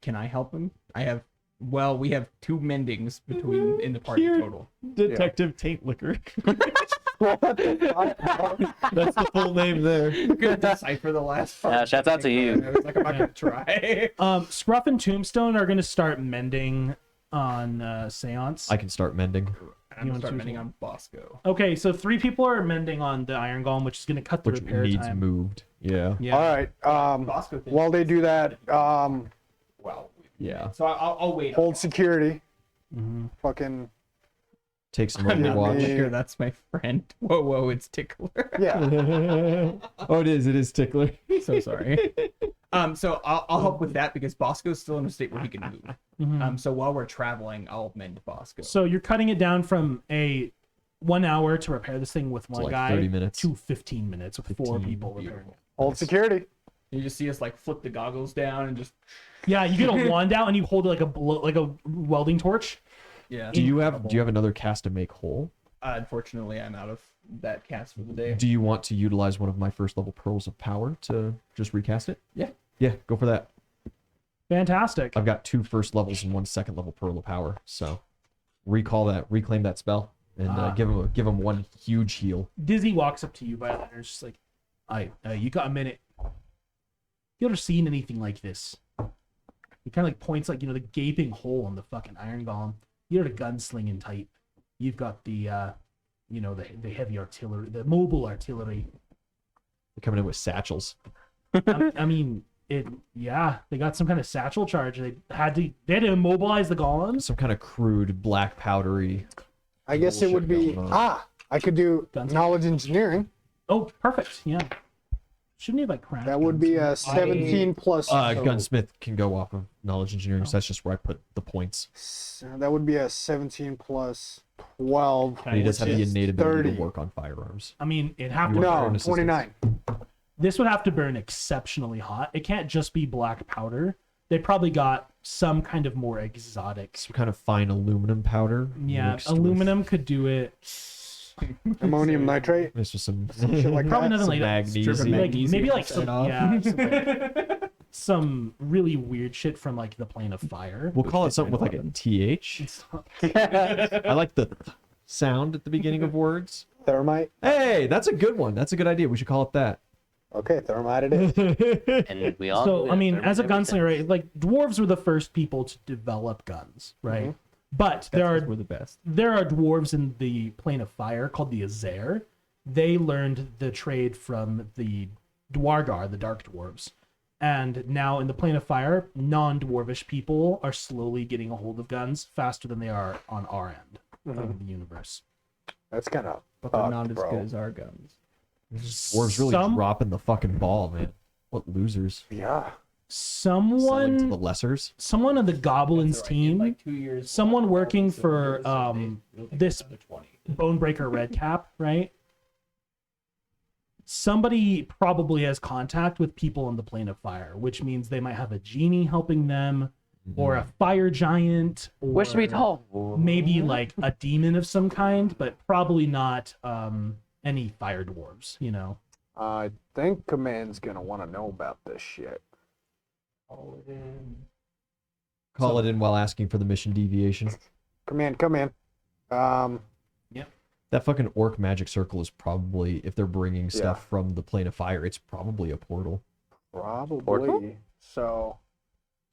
Can I help him? We have 2 mendings between in the party Here. total. Detective Taint Liquor. That's the full name there. Good decipher the last part. Yeah, shouts out to you. I was like, I'm not gonna try. Scruff and Tombstone are going to start mending on Seance. I can start mending, I'm You gonna want start to- mending on Bosco. Okay, so 3 people are mending on the Iron Golem, which is going to cut the which repair needs time. moved. Yeah. Yeah. All right. Bosco thinks, While they do that, well, Yeah. so I'll wait. hold security. Mhm. Fucking Take some I mean, Overwatch. yeah. Liquor, that's my friend. Whoa, it's Tickler. yeah. Oh, it is Tickler. So sorry. So I'll help with that because Bosco's still in a state where he can move. Mhm. So while we're traveling, I'll mend Bosco. So you're cutting it down from a 1 hour to repair this thing with one like guy 30 minutes. to 15 minutes with 4 15, people repairing it. Hold security. You just see us like flip the goggles down and just Yeah, you get a wand out and you hold it like a welding torch. yeah. Do you have another cast to make whole? Unfortunately, I'm out of that cast for the day. Do you want to utilize one of my first level pearls of power to just recast it? Yeah. Yeah, go for that. Fantastic. I've got 2 first levels and 1 second level pearl of power. So reclaim that spell, and give him 1 huge heal. Dizzy walks up to you by the just like, you got a minute. You ever seen anything like this? He kind of like points like, the gaping hole in the fucking Iron Golem. You're the gunslinging type. You've got the, the heavy artillery, the mobile artillery. They're coming in with satchels. I mean, they got some kind of satchel charge. They had to immobilize the golems. Some kind of crude black powdery. I guess it would be Bullshit going on. I could do Guns. knowledge engineering. Oh, perfect. Yeah. Shouldn't he have like craft? That would be a 17 plus. Gunsmith can go off of knowledge engineering, so that's just where I put the points. That would be a 17 plus 12. But he does have the which is innate ability 30. to work on firearms. I mean, it'd have to. You want No, bonus assistance. 29. This would have to burn exceptionally hot. It can't just be black powder. They probably got some kind of more exotic. Some kind of fine aluminum powder. Yeah, mixed with- aluminum could do it. Ammonium nitrate. This was some shit like Probably that. nothing some like magnesium. like maybe like Set some, off. yeah, some really weird shit from like the plane of fire. We'll call it something with like a TH. I like the sound at the beginning of words. Thermite. Hey, that's a good one. That's a good idea. We should call it that. Okay, thermite it is. And we all. So I mean, as a everything. gunslinger, right? Like dwarves were the first people to develop guns, right? But We're the best. there are dwarves in the plane of fire called the Azair. They learned the trade from the Dwargar, the dark dwarves. And now in the plane of fire, non-dwarvish people are slowly getting a hold of guns faster than they are on our end of the universe. That's kind of. But they're not as good as our guns. Dwarves really Some- dropping the fucking ball, man. What losers. Yeah. Selling to the Someone lessers. on the goblins team, Like 2 years. someone working for this Bonebreaker Red Cap, right? Somebody probably has contact with people on the plane of fire, which means they might have a genie helping them, or a fire giant, or Where should we talk? maybe like a demon of some kind, but probably not any fire dwarves, you know. I think Command's gonna want to know about this shit. Call it in while asking for the mission deviation. Command, come in. That fucking orc magic circle is probably, if they're bringing stuff Yeah. from the plane of fire, it's probably a portal. Probably. Portal? So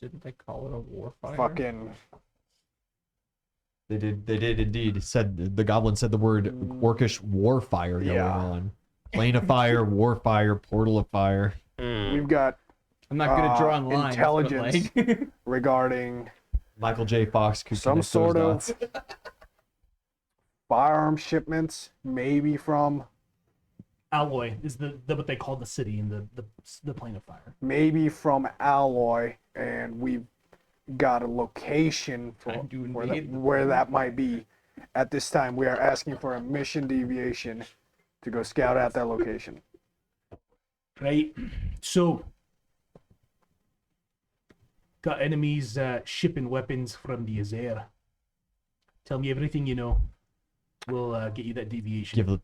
Didn't they call it a war fire? fucking. They did indeed. It said the goblin said the word orcish war fire going Yeah. on. Plane of fire, war fire, portal of fire. We've got I'm not good at drawing lines. intelligence But like, regarding Michael J. Fox could some connect sort those of dots. firearm shipments, maybe from Alloy is the what they call the city in the plane of fire. Alloy, and we've got a location for Time to where invade. where that might be. At this time, we are asking for a mission deviation to go scout out that location. Right? So, got enemies shipping weapons from the Azair. Tell me everything you know. We'll get you that deviation. Give the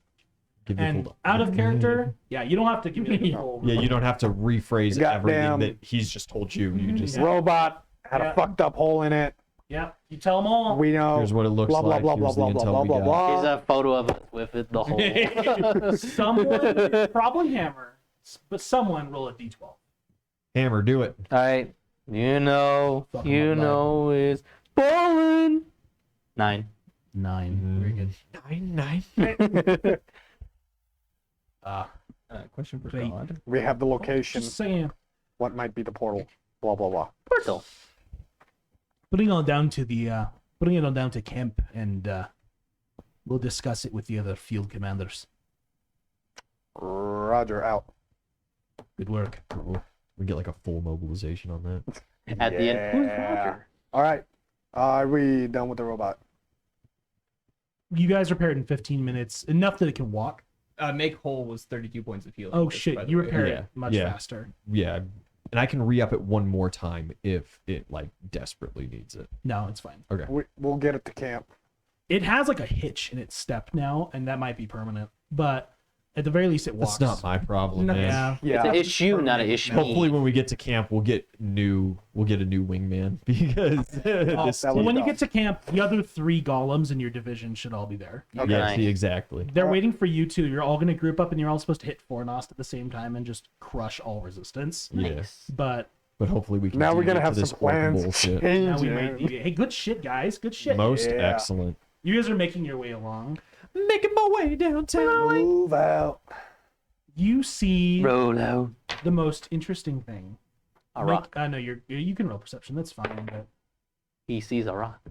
and full- out of character, yeah, you don't have to give me the whole. Yeah, you don't have to rephrase Goddamn. everything that he's just told you. You just Robot had Yeah. a fucked up hole in it. Yeah, you tell them all. We know. here's what it looks blah blah like. blah blah Here's the blah blah intel blah we blah got. blah. Here's a photo of it with it, the whole. Someone, probably Hammer, but someone roll a d12. Hammer, do it. All right, Fuck 'em up, is ballin'. 9. 9. Very good. 9. question for Wait. God. We have the location. Just saying. What might be the portal? Blah blah blah. Portal. Putting it all down to camp, and we'll discuss it with the other field commanders. Roger, out. Good work. We get like a full mobilization on that. At the end, who's Yeah. Roger? All right. Are we done with the robot? You guys repaired in 15 minutes, enough that it can walk. Make whole was 32 points of healing. Oh just by shit, the you way. repair Yeah, it much yeah. faster. Yeah, and I can re-up it one more time if it like desperately needs it. No, it's fine. We'll get it to camp. It has like a hitch in its step now, and that might be permanent. But at the very least, it walks. That's not my problem, No, man. Yeah. It's Yeah. an issue, not an issue. Hopefully, when we get to camp, we'll get a new wingman because this. that Well, was when you dumb. get to camp, the other 3 golems in your division should all be there. Okay. Yeah, Nice. see, exactly. They're waiting for you too. You're all going to group up, and you're all supposed to hit Fornost at the same time and just crush all resistance. Yeah, But but hopefully we can. Now we're gonna deviate have to this some orc plans. bullshit. now we might Changing. deviate. Hey, good shit, guys. Good shit. Most Yeah. excellent. You guys are making your way along. Making my way downtown. Move out. You see Roll out. the most interesting thing. A rock. I know you can roll perception. That's fine. But He sees a rock.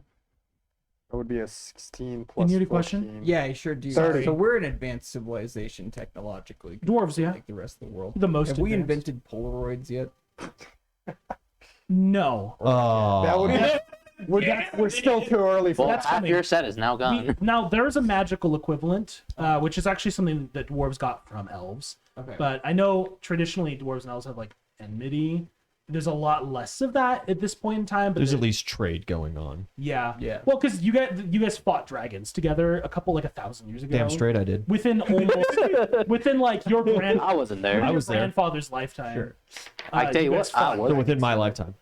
That would be a 16 plus you had a 14. question? Yeah, I sure do. 30. So we're an advanced civilization technologically. Dwarves, yeah. Like the rest of the world. The most Have we advanced. invented Polaroids yet? No. Oh. That would be. We're still too early for Well, that. half coming. your set is now gone. Now, there's a magical equivalent, which is actually something that dwarves got from elves. Okay. But I know traditionally dwarves and elves have like enmity. There's a lot less of that at this point in time. But There's at least trade going on. yeah. Yeah. Well, because you guys fought dragons together a couple like 1,000 years ago. Damn straight I did. Within almost within like your I wasn't there. I was there. grandfather's lifetime. Sure. I tell you guys what, I fought. was. Within my lifetime.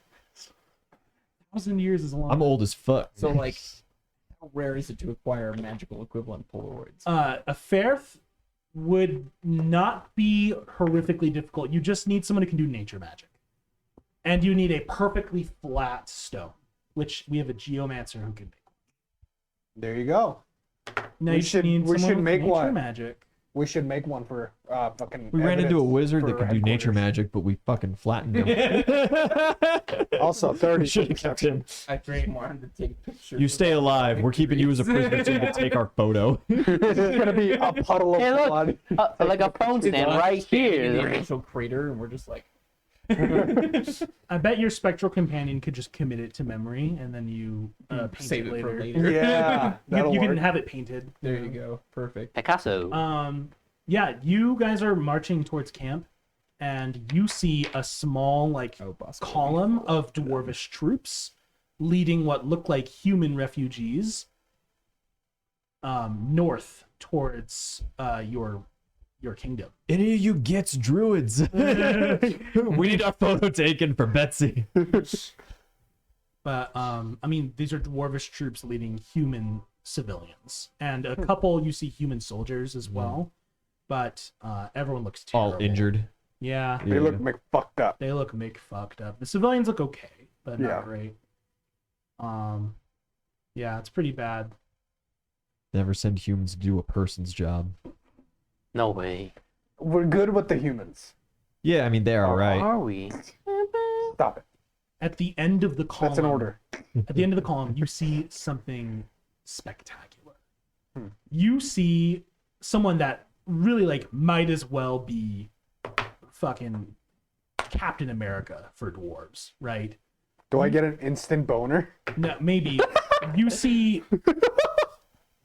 1,000 years is a long. I'm old as fuck. So like, how rare is it to acquire magical equivalent Polaroids? A Fairth would not be horrifically difficult. You just need someone who can do nature magic. And you need a perfectly flat stone, which we have a geomancer who can make. There you go. Now We you just should- need we someone should with make nature one. magic. We should make one for fucking. We ran into a evidence wizard for that could do nature headquarters. magic, but we fucking flattened him. Also, 30. Should have kept him. I just wanted to take pictures. You of stay all the alive. We're keeping you as a prisoner so you can take our photo. It's gonna be a puddle of Hey, look, blood. like a phone stand victories. right In the here. initial crater, and we're just like, I bet your spectral companion could just commit it to memory, and then you paint save it it later. for later. Yeah, You, that'll you can work. have it painted. There you go. Perfect. Picasso. Yeah, you guys are marching towards camp, and you see a small like Oh, Bosco. column of dwarvish troops leading what look like human refugees north towards your kingdom. Any of you gets druids? We need our photo taken for Betsy. But I mean, these are dwarvish troops leading human civilians, and a couple you see human soldiers as well. But everyone looks terrible. All injured. Yeah, They look fucked up. they look fucked up. The civilians look okay, but Yeah. not great. Yeah, it's pretty bad. Never send humans to do a person's job. No way. We're good with the humans. Yeah, I mean they're all right. Are we? Stop it. At the end of the column, That's an order. At the end of the column, you see something spectacular. You see someone that really like might as well be fucking Captain America for dwarves, right? Do I get an instant boner? No, maybe. You see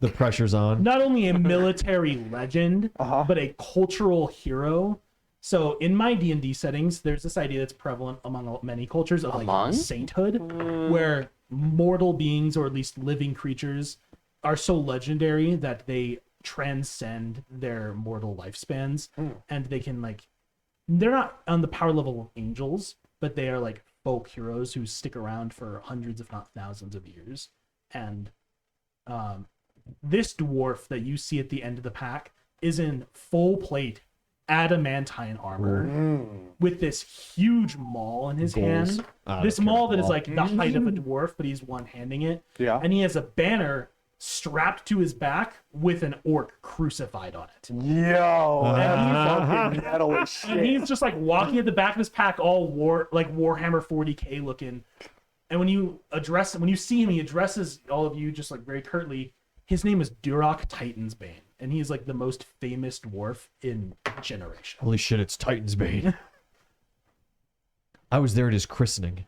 The pressure's on. not only a military legend, Uh-huh. but a cultural hero. So in my D&D settings, there's this idea that's prevalent among many cultures of like Among? sainthood, where mortal beings, or at least living creatures, are so legendary that they transcend their mortal lifespans, and they can like, they're not on the power level of angels, but they are like folk heroes who stick around for hundreds, if not thousands of years. And this dwarf that you see at the end of the pack is in full plate adamantine armor with this huge maul in his hand. This don't care maul that is maul. like the height of a dwarf, but he's one-handing it. Yeah. And he has a banner strapped to his back with an orc crucified on it. Yo, that's fucking metal as And shit. he's just like walking at the back of his pack, all Warhammer 40K looking. And when you see him, he addresses all of you just like very curtly. His name is Duroc Titansbane, and he's like the most famous dwarf in generation. Holy shit, it's Titan's Bane. I was there at his christening.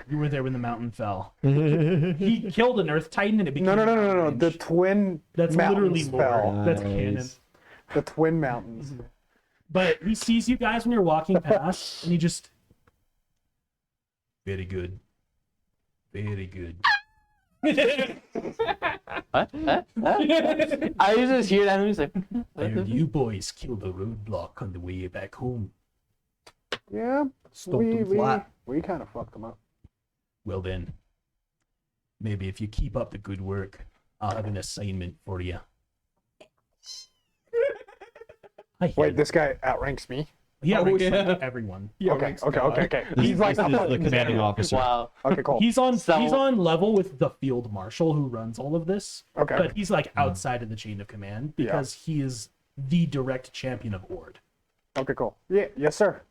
You were there when the mountain fell. He killed an Earth Titan, and it became No. The twin That's mountains literally lore. fell. That's Nice. canon. The twin mountains. But he sees you guys when you're walking past, and he just very good, very good. What? I just hear that and he's like, I heard you boys killed a roadblock on the way back home. Yeah. Stumped him flat. We kind of fucked them up. Well then, maybe if you keep up the good work, I'll have an assignment for you. Wait, this guy outranks me. Yeah, Oh, yeah. everyone. Okay. He's like This is the commanding officer. wow. okay, cool. He's on So- level with the field marshal who runs all of this. Okay. But he's like outside of the chain of command because he is the direct champion of Ord. Okay, cool. Yeah, yes, sir.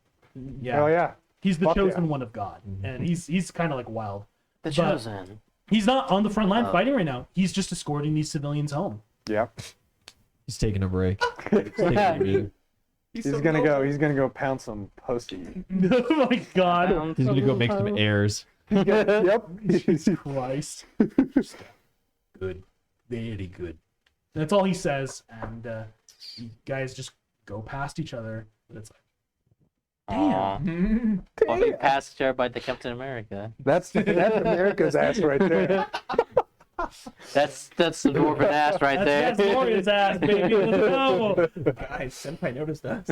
Yeah. Hell yeah. He's the Fuck chosen yeah. one of God. And he's kind of like wild. The chosen. He's not on the front line fighting right now. He's just escorting these civilians home. Yep. He's taking a break. He's taking a breather. He's gonna go pound some pussy. Oh my god. He's gonna go make some airs. Yep. Jesus Christ. Good. Very good. That's all he says, and you guys just go past each other. But it's like, damn. Well, he passed her by the Captain America. That's America's ass right there. That's the dwarven ass right That's there. Gloria's ass, baby. Let's go. Guys, Senpai noticed us.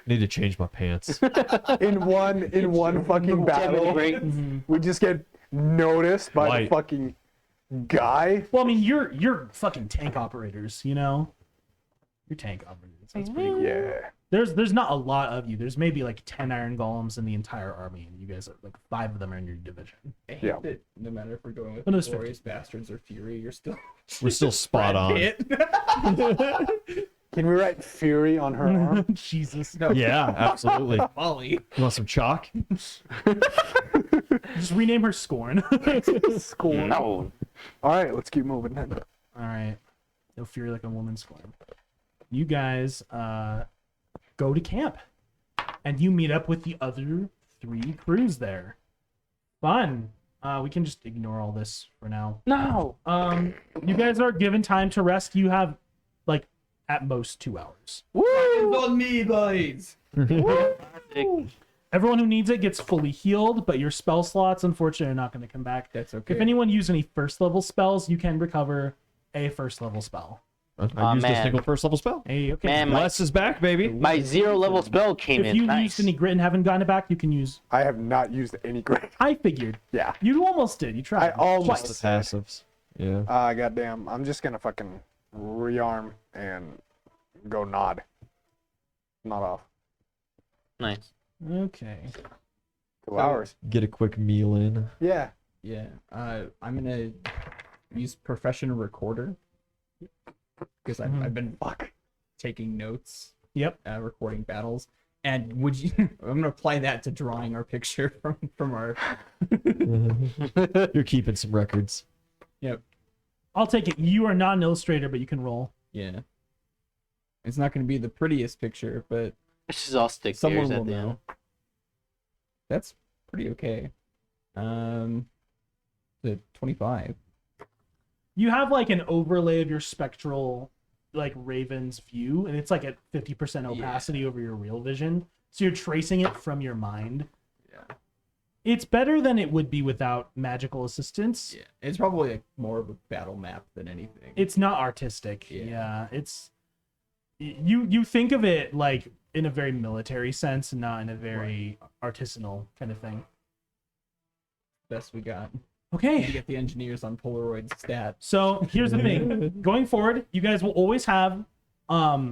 Need to change my pants. In one fucking battle, Great. we just get noticed by the White. fucking guy. Well, I mean, you're fucking tank operators, you know? You're tank operators. That's pretty cool. Yeah. There's not a lot of you. There's maybe like 10 Iron Golems in the entire army, and you guys are like 5 of them are in your division. I hate Yeah. that no matter if we're going with But it's Glorious Bastards or Fury, you're still We're still spot on. Pitt. Can we write Fury on her arm? Jesus. No, Yeah, absolutely. Molly. You want some chalk? Just rename her Scorn. Scorn. No. All right, let's keep moving then. All right. No fury like a woman scorn. You guys go to camp, and you meet up with the other 3 crews there. Fun. We can just ignore all this for now. No. You guys are given time to rest. You have like at most 2 hours. It's on me, boys. Everyone who needs it gets fully healed, but your spell slots, unfortunately, are not going to come back. That's okay. If anyone used any first level spells, you can recover a first level spell. I used a man. single first level spell. Hey, okay. Man, my, Bless is back, baby. my 0 level spell came If in. you Nice. used any grit and haven't gotten it back, you can use. I have not used any great. I figured. Yeah. You almost did. You I tried. almost. Just the passives. Yeah. Goddamn. I'm just gonna fucking rearm and go nod. Not off. Nice. Okay. 2 hours. Get a quick meal in. Yeah. Yeah. I'm gonna use professional recorder because I've been taking notes, Yep. recording battles. And would you? I'm gonna apply that to drawing our picture from our. You're keeping some records. Yep. I'll take it. You are not an illustrator, but you can roll. Yeah. It's not gonna be the prettiest picture, but It's just all stick someone figures will at the end. know. That's pretty okay. The 25. You have like an overlay of your spectral, like Raven's view, and it's like at 50% opacity over your real vision. So you're tracing it from your mind. Yeah. It's better than it would be without magical assistance. Yeah. It's probably like more of a battle map than anything. It's not artistic. Yeah. Yeah, it's you think of it like in a very military sense and not in a very artisanal kind of thing. Best we got. Okay. To get the engineers on Polaroid stat. So here's the thing. Going forward, you guys will always have 5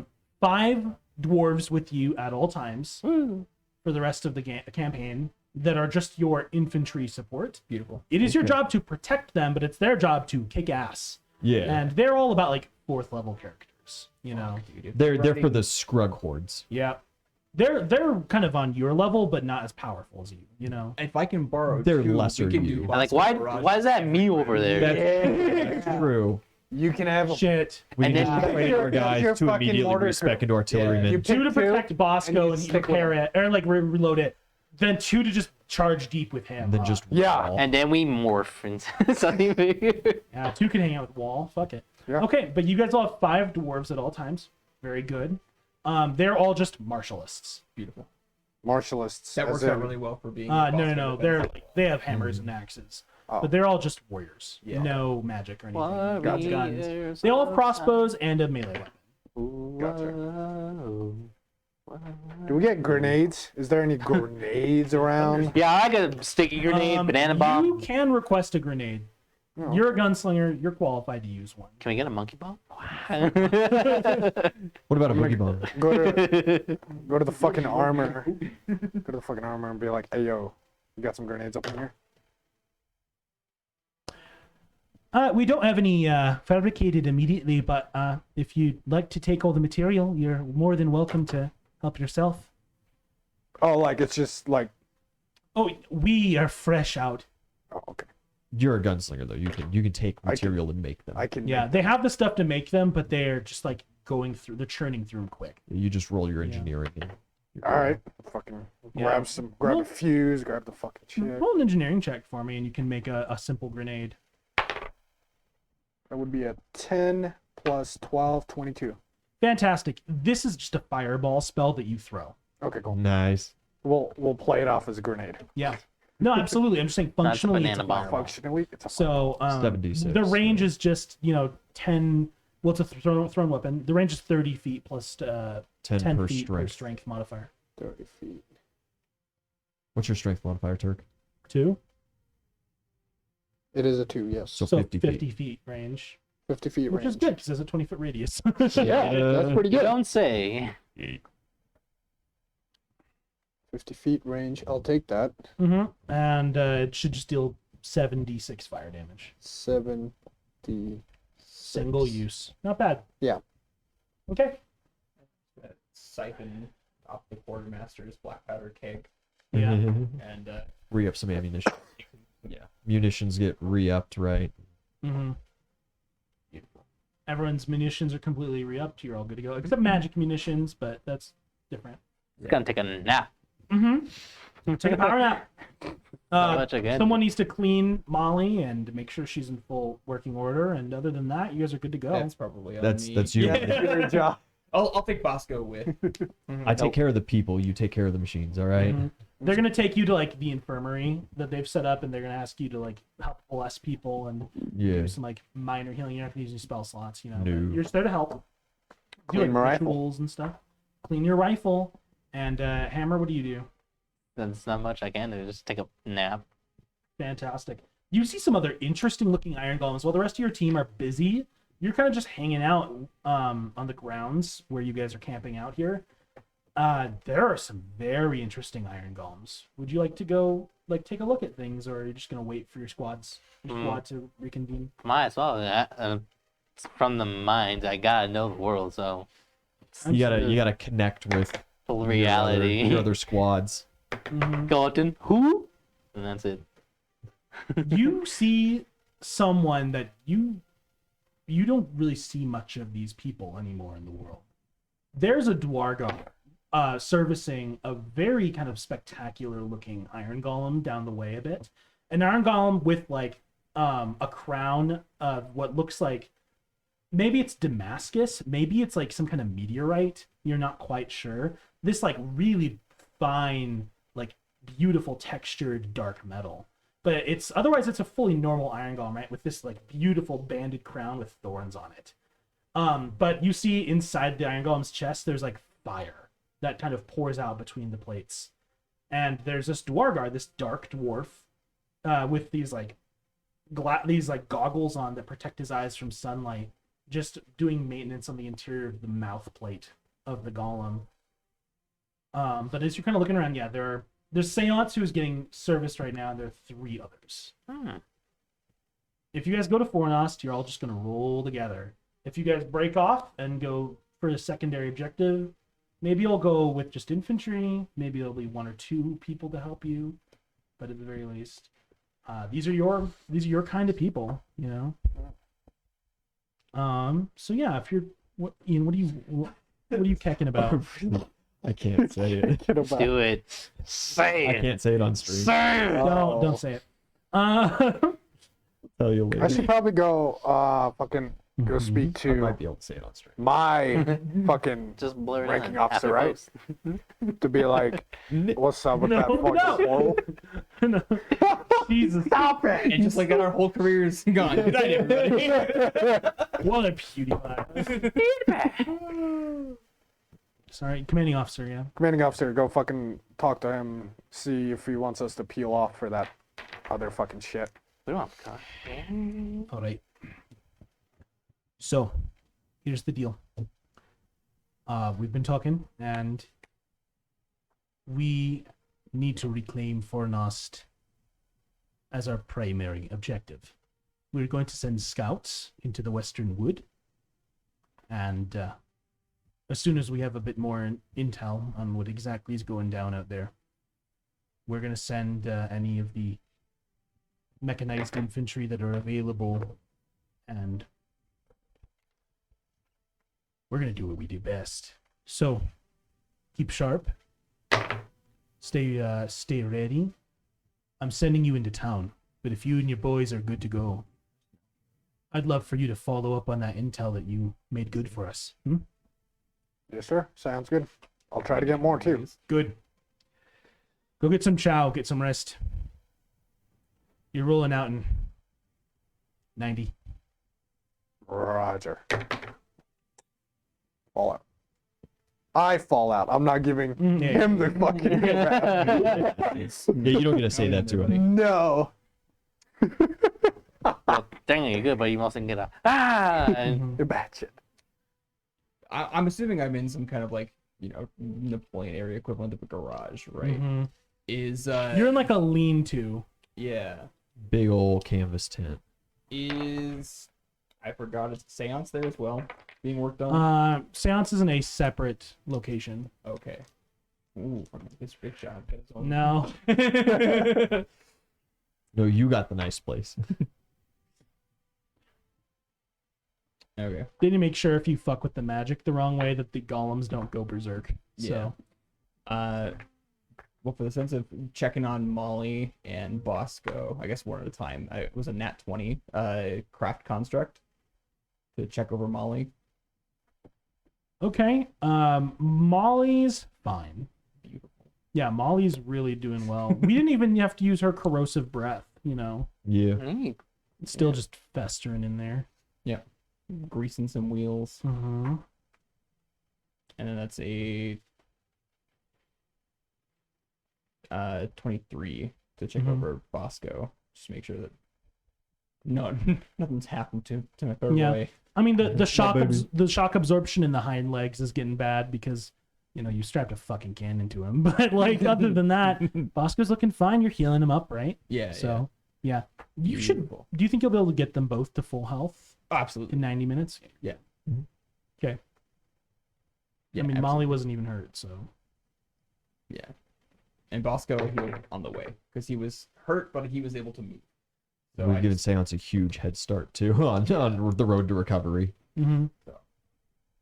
dwarves with you at all times for the rest of the campaign that are just your infantry support. Beautiful. It is your job to protect them, but it's their job to kick ass. Yeah. And they're all about like 4th level characters, you know. They're for the scrug hordes. Yeah. They're kind of on your level, but not as powerful as you, you know. If I can borrow They're 2, lesser we can you. do I'm like, Boston why Garage. is that me over there? That's true. You can have a Shit. We And need then- to train our guys Your to fucking immediately mortar respec crew. into artillerymen. You 2 to pick 2, protect Bosco and stick with repair it, or like reload it. Then 2 to just charge deep with him. And then just Yeah. wall. And then we morph into something bigger. Yeah, 2 can hang out with Wall. Fuck it. Yeah. Okay, but you guys all have 5 dwarves at all times. Very good. They're all just martialists. Beautiful. martialists. That as works out in- really well for being. No. They have hammers and axes, Oh. but they're all just warriors. Yeah. No magic or anything. Warriors Guns. They all have crossbows and a melee weapon. Do we get grenades? Is there any grenades around? Yeah, I got a sticky grenade, banana bomb. You can request a grenade. Oh. You're a gunslinger. You're qualified to use one. Can we get a monkey bomb? What about a boogie bomb? Go to the fucking armor. Go to the fucking armor and be like, "Hey yo, you got some grenades up in here?" We don't have any fabricated immediately, but if you'd like to take all the material, you're more than welcome to help yourself. Oh, like it's just like, Oh, we are fresh out. oh, okay. You're a gunslinger though. You can take material and make them. I can. Yeah, they have the stuff to make them, but they're just like they're churning through them quick. You just roll your engineering. And All right. Fucking grab a fuse, grab the fucking shit. Roll an engineering check for me, and you can make a simple grenade. That would be a 10 plus 12, 22. Fantastic. This is just a fireball spell that you throw. Okay, cool. Nice. We'll play it off as a grenade. Yeah. No, absolutely. I'm just saying functionally it's a banana bomb. fireball. Functionally, it's a So 76, the range is just 10. Well, it's a thrown weapon. The range is 30 feet plus 10 per feet per strength. strength modifier. 30 feet. What's your strength modifier, Turk? 2. It is a 2, yes. So So 50 feet. feet range, 50 feet which range. is good because it's a 20-foot radius. Yeah, that's pretty You good. don't say. 50 feet range. I'll take that. And it should just deal 7d6 fire damage. 70. Single use. Not bad. Yeah. Okay. Siphon off the quartermaster's black powder keg, Yeah. and Re-up some ammunition. Yeah. Munitions get re-upped, right? Mm-hmm. Everyone's munitions are completely re-upped. You're all good to go, except magic munitions, but that's different. It's gonna take a nap. Mm-hmm. Take a power nap. Much again. Someone needs to clean Molly and make sure she's in full working order. And other than that, you guys are good to go. that's probably on That's me. you. Good job. I'll take Bosco with. I take care of the people. You take care of the machines. All right? Mhm. They're gonna take you to like the infirmary that they've set up, and they're gonna ask you to like help bless people and Yeah. do some like minor healing. You're not gonna use any spell slots, but No. you're just there to help. Do Clean like my rifle. rituals and stuff. Clean your rifle. And Hammer, what do you do? That's not much I can do. Just take a nap. Fantastic. You see some other interesting looking iron golems. While the rest of your team are busy, you're kind of just hanging out on the grounds where you guys are camping out here. There are some very interesting iron golems. Would you like to go take a look at things, or are you just gonna wait for your squad to reconvene? Might as well. It's from the mind, I gotta know the world. So You gotta connect with full your reality. other squads. Skeleton. Who? And that's it. You see someone that you don't really see much of these people anymore in the world. There's a Dwargar servicing a very kind of spectacular looking iron golem down the way a bit. An iron golem with like a crown of what looks like, maybe it's Damascus, maybe it's like some kind of meteorite. You're not quite sure. This like really fine, like beautiful textured dark metal. But it's a fully normal iron golem, right? With this like beautiful banded crown with thorns on it. But you see inside the iron golem's chest, there's like fire that kind of pours out between the plates. And there's this Dwargar, this dark dwarf, with these goggles on that protect his eyes from sunlight, just doing maintenance on the interior of the mouth plate of the golem. But as you're kind of looking around, yeah, there's Seance who's getting serviced right now, and there are 3 others. If you guys go to Fornost, you're all just going to roll together. If you guys break off and go for a secondary objective, maybe you'll go with just infantry. Maybe there'll be 1 or 2 people to help you. But at the very least, these are your kind of people, So yeah, if you're Ian, what are you kecking about? I can't say it. Do it. Say I it. can't say it on stream. Don't say it. Tell you I later. should probably go fucking go speak I might to be able to say it on stream. my fucking Just blur it ranking in officer, after right? post. to be like, what's up with that fucking No. swole? Jesus. Stop it! And just like our whole careers gone. Good night, everybody. What a PewDiePie. Sorry, commanding officer, yeah. Commanding officer, go fucking talk to him, see if he wants us to peel off for that other fucking shit. We don't have to car. All right. So, here's the deal. We've been talking, and we need to reclaim Fornost as our primary objective. We're going to send scouts into the Western Wood, and as soon as we have a bit more intel on what exactly is going down out there, we're going to send any of the mechanized infantry that are available, and we're gonna do what we do best. So keep sharp. Stay ready. I'm sending you into town, but if you and your boys are good to go, I'd love for you to follow up on that intel that you made good for us. Yes, sir. Sounds good. I'll try to get more too. Good. Go get some chow, get some rest. You're rolling out in 90. Roger. Fall out. I fall out. I'm not giving Yeah. him the fucking Yeah, you don't get to say that to him. No. Well, dang it, you're good, but you mustn't get a and You're bad shit. I'm assuming I'm in some kind of like, Napoleon area equivalent of a garage, right? Mhm. Is You're in like a lean-to. yeah. Big old canvas tent. Is I forgot it's a seance there as well being worked on. Seance is in a separate location. Okay. Ooh, it's big shot. No. No, you got the nice place. Okay. They need to make sure if you fuck with the magic the wrong way that the golems don't go berserk. So Well, for the sense of checking on Molly and Bosco, I guess one at a time. It was a nat 20 craft construct to check over Molly. okay. Molly's fine. Beautiful. Yeah, Molly's really doing well. We didn't even have to use her corrosive breath, Yeah. It's still just festering in there. Greasing some wheels. Mm-hmm. And then that's a 23 to check over Bosco. Just make sure that nothing's happened to my third Yeah. way. I mean, the shock baby. the shock absorption in the hind legs is getting bad because you strapped a fucking cannon to him. But like other than that, Bosco's looking fine. You're healing him up, right? Yeah. So yeah, you should. Beautiful. Do you think you'll be able to get them both to full health Absolutely. in 90 minutes? Yeah. Okay. Yeah, I mean, absolutely. Molly wasn't even hurt, so. Yeah. And Bosco healed on the way because he was hurt, but he was able to move. So We've I given just- Seance a huge head start too on the road to recovery. Mm-hmm. So.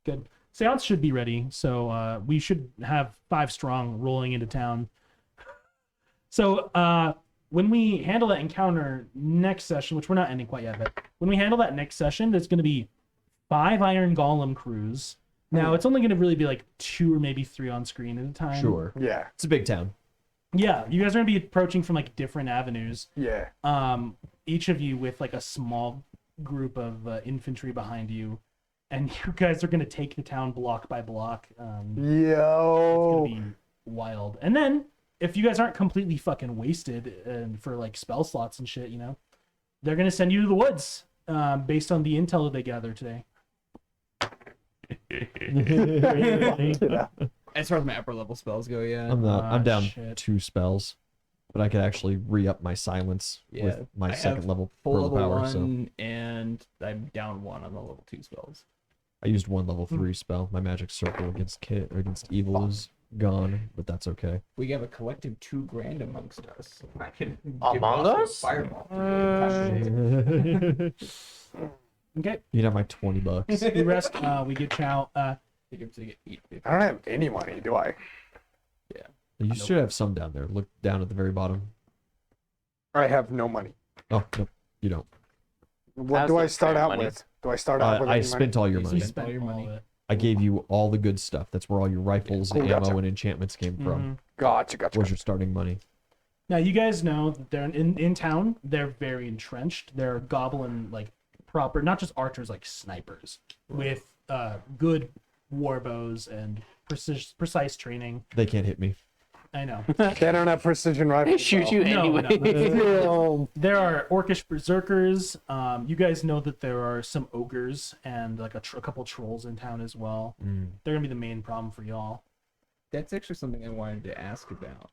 Good. Seance should be ready, so we should have 5 strong rolling into town. So when we handle that encounter next session, which we're not ending quite yet, but when we handle that next session, there's going to be 5 Iron Golem crews. Now, it's only going to really be like 2 or maybe 3 on screen at a time. Sure. Yeah. It's a big town. Yeah, you guys are going to be approaching from like different avenues. Yeah. Each of you with like a small group of infantry behind you, and you guys are going to take the town block by block. Yo. It's gonna be wild. And then if you guys aren't completely fucking wasted and for like spell slots and shit, they're gonna send you to the woods based on the intel that they gather today. Yeah. As far as my upper level spells go, yeah. I'm down shit. 2 spells, but I could actually re-up my silence Yeah, with my I have second level Full pearl level power. 1, So and I'm down 1 on the level 2 spells. I used 1 level 3 spell. My magic circle against evil is gone, but that's okay. We have a collective 2 grand amongst us. I can give Among Bosco a us? Fireball. Okay, You'd have my $20. we rest. We get chow. They get 8, 50. I don't have any money, do I? You should have some down there. Look down at the very bottom. I have no money. Oh, no, you don't. What How's do I that start fair out money? with? Do I start out with I any spent all your You money. spent all your money. all of it. I gave you all the good stuff. That's where all your rifles, Cool, ammo, gotcha. and enchantments came from. Mhm. Gotcha, gotcha. Was your starting money? Now you guys know that they're in town. They're very entrenched. They're goblin like proper, not just archers, like snipers with good war bows and precise training. They can't hit me. I know. They don't have precision They rifles. shoot you No, anyway. no. There are orcish berserkers. You guys know that there are some ogres and like a couple trolls in town as well. They're gonna be the main problem for y'all. That's actually something I wanted to ask about.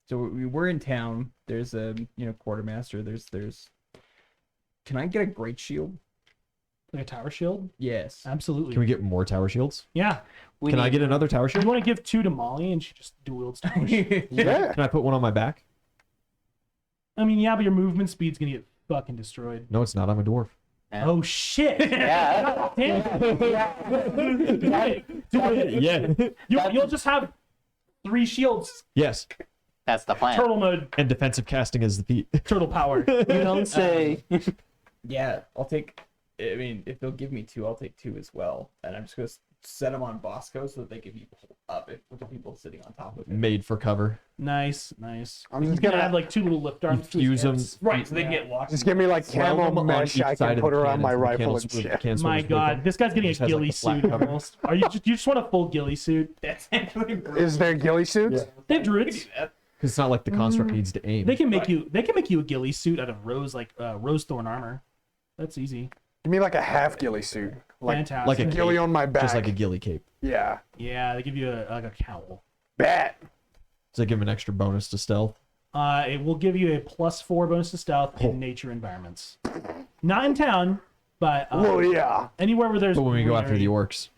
So we're in town. There's a quartermaster. There's. Can I get a great shield? Like a tower shield? Yes. Absolutely. Can we get more tower shields? Yeah. Can I get another tower You shield? want to give 2 to Molly and she just dual wields tower shield? Yeah. Can I put one on my back? I mean, yeah, but your movement speed's gonna get fucking destroyed. No, it's not. I'm a dwarf. Yeah. Oh shit! Yeah. Damn it. Do it. Yeah. You'll just have 3 shields. Yes. That's the plan. Turtle mode. And defensive casting is the feat. Turtle power. You don't say. Yeah, I'll take. I mean, if they'll give me 2, I'll take 2 as well. And I'm just gonna set them on Bosco so that they can be pulled up with the people sitting on top of it. Made for cover. Nice. I'm You just can gonna add like 2 little lift arms. to his Fuse 'em. hips. Right, so they can get locked. just give me like Swell them camo on mesh. each I side can of put the around my cannons, rifle cannons and with- shit. cannons My with them. God, this guy's getting a Just has, like, ghillie the flat suit cover. almost. You just want a full ghillie suit? That's actually Is there ghillie suits? They have druids. Because it's not like the construct needs to aim. They can make you a ghillie suit out of rose thorn armor. That's easy. Give me like a half ghillie suit. Like Fantastic. like a ghillie cape, on my back. just like a ghillie cape. Yeah. Yeah, they give you a cowl. Bet. Does that give him an extra bonus to stealth? It will give you a +4 bonus to stealth in nature environments. Not in town, but Well, yeah. anywhere where there's. But when we go after the greenery. orcs,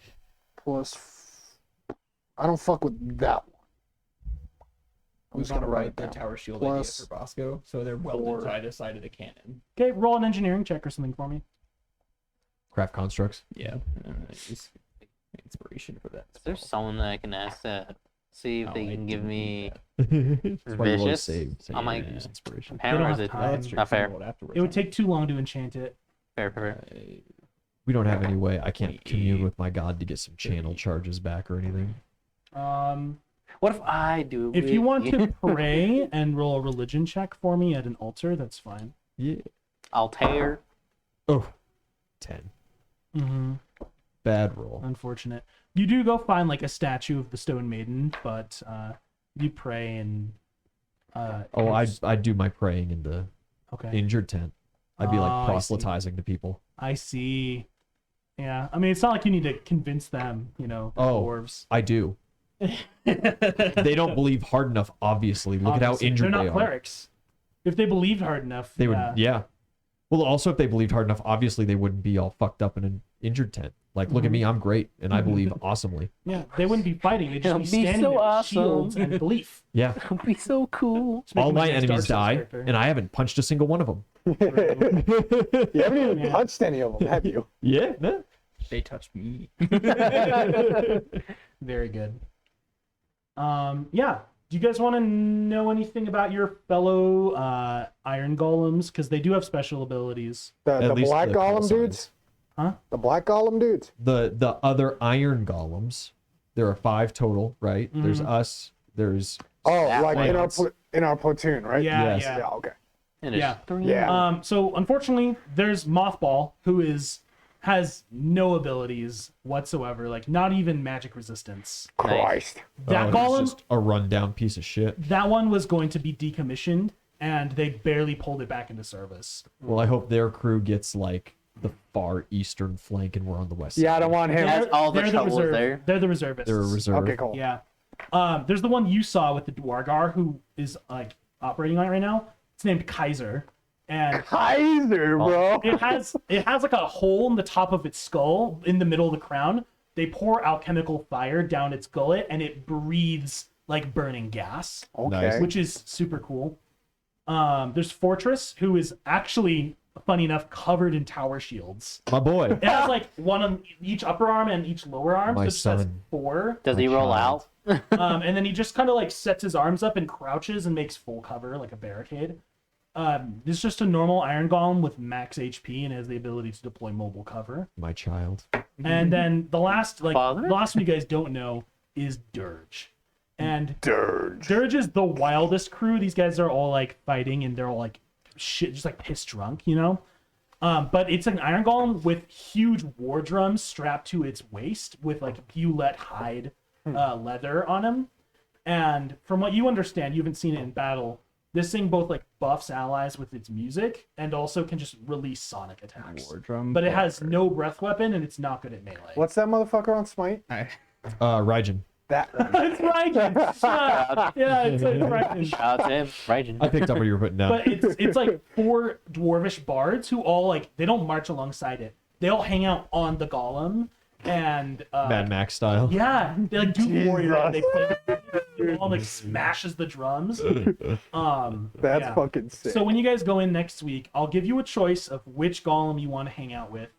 I don't fuck with that one. I'm just gonna write the down. tower shield Plus idea for Bosco, so they're welded 4. to either side of the cannon. Okay, roll an engineering check or something for me. craft constructs. Yeah, just inspiration for that. Is there someone that I can ask to see if Oh, they I can give didn't me That's why you always Vicious? save. I'm like- use inspiration. hammer? Or is have it time. not fair? It would take too long to enchant it. Fair. We don't have any way. I can't commune 28, with my god to get some channel 30. charges back or anything. What if I do? If it? you want to pray and roll a religion check for me at an altar, that's fine. Yeah. Altair. Oh, 10. Mm-hmm. Bad roll. Unfortunate. You do go find like a statue of the Stone Maiden, but you pray and. Oh, I'd do my praying in the Okay. injured tent. I'd be like Oh, I see. proselytizing to people. I see. Yeah, I mean, it's not like you need to convince them, you know, Oh. dwarves. I do. They don't believe hard enough, obviously. Look at how Obviously. injured They're they not are. clerics. If they believed hard enough, They would, yeah. yeah. Well, also, if they believed hard enough, obviously they wouldn't be all fucked up in an injured tent. Like, look at me, I'm great, and I believe awesomely. Yeah, they wouldn't be fighting. They'd just It'll be be standing so there with awesome. shields and belief. Yeah. It'll be so cool. Just make All them a my nice enemies Dark Souls die, character. and I haven't punched a single one of them. You haven't even Yeah. touched any of them, have you? Yeah. No. They touched me. Very good. Yeah. Do you guys want to know anything about your fellow Iron Golems? Because they do have special abilities. At The least black the call golem signs. dudes? Huh? The black golem dudes? The other iron golems, there are 5 total, right? There's Mhm. us. There's Oh, That like in one's- our platoon, right? Yeah, Yes. yeah. Yeah, okay. And there's Yeah. 3. Yeah. So unfortunately, there's Mothball, who has no abilities whatsoever, like not even magic resistance. Christ. That he's golem, just a rundown piece of shit. that one was going to be decommissioned, and they barely pulled it back into service. Well, I hope their crew gets like the far eastern flank, and we're on the west. Yeah, I side. don't want him. That's all the They're trouble reserve. there. They're the reservists. They're a reserve. Okay, cool. Yeah. There's the one you saw with the Dwargar who is like operating on it right now. It's named Kaiser, and Kaiser, bro. it has like a hole in the top of its skull in the middle of the crown. They pour alchemical fire down its gullet, and it breathes like burning gas, Okay. Nice. which is super cool. There's Fortress, who is actually, funny enough, covered in tower shields. My boy. It has like one on each upper arm and each lower arm. My so it just has son. 4. Does My he roll child. out? And then he just kind of like sets his arms up and crouches and makes full cover like a barricade. This is just a normal Iron Golem with max HP and has the ability to deploy mobile cover. My child. And then the last Father? one you guys don't know is Dirge. And Dirge. Dirge is the wildest crew. These guys are all like fighting and they're all like shit, just like piss drunk, you know? But it's an Iron Golem with huge war drums strapped to its waist with like Hewlett hide leather on him. And from what you understand, you haven't seen it in battle. This thing both like buffs allies with its music and also can just release sonic attacks. War drum. But it has no breath weapon and it's not good at melee. What's that motherfucker on Smite? Raijin. That one. It's Raijin. Yeah, it's Raijin. Shout out to him. Raijin. I picked up what you were putting down. But it's like 4 dwarvish bards who all like they don't march alongside it. They all hang out on the golem and Mad Max style. yeah, they like do warrior and they play all like smashes the drums. That's yeah. fucking sick. So when you guys go in next week, I'll give you a choice of which golem you want to hang out with: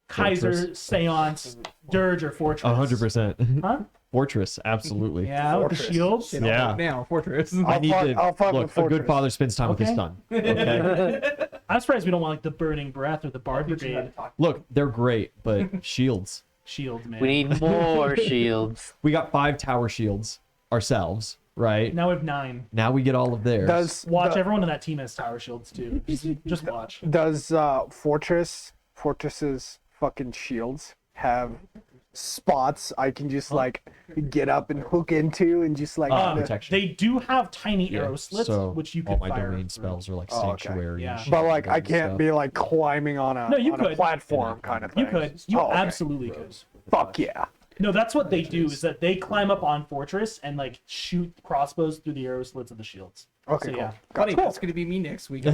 Kaiser, Fortress. Seance, Dirge, or Fortress. 100%. Huh? Fortress, absolutely. Yeah, with the Fortress. shields. Shit, Yeah. now Fortress. I need to I'll fuck with look. A Fortress. good father spends time with his Okay. son. Okay. I'm surprised we don't want like the Burning Breath or the Bard Brigade Look, they're great, but shields. shields, man. We need more shields. We got 5 tower shields ourselves, right? Now we have 9. Now we get all of theirs. Does Watch, everyone in that team has tower shields too. Just watch. does Fortress's fucking shields have spots I can just like get up and hook into and just like protection. They do have tiny Yeah, arrow slits, so which you all can my fire. domain through. spells are like Oh, okay. sanctuary. Yeah. and shit but like I and can't stuff. be like climbing on a No, you on a could. platform kind of thing. You could. You Oh, okay. absolutely could. Fuck yeah. No, that's what they do. Is that they climb up on fortress and like shoot crossbows through the arrow slits of the shields. Okay, So, cool. yeah. Funny, Cool. that's gonna be me next week.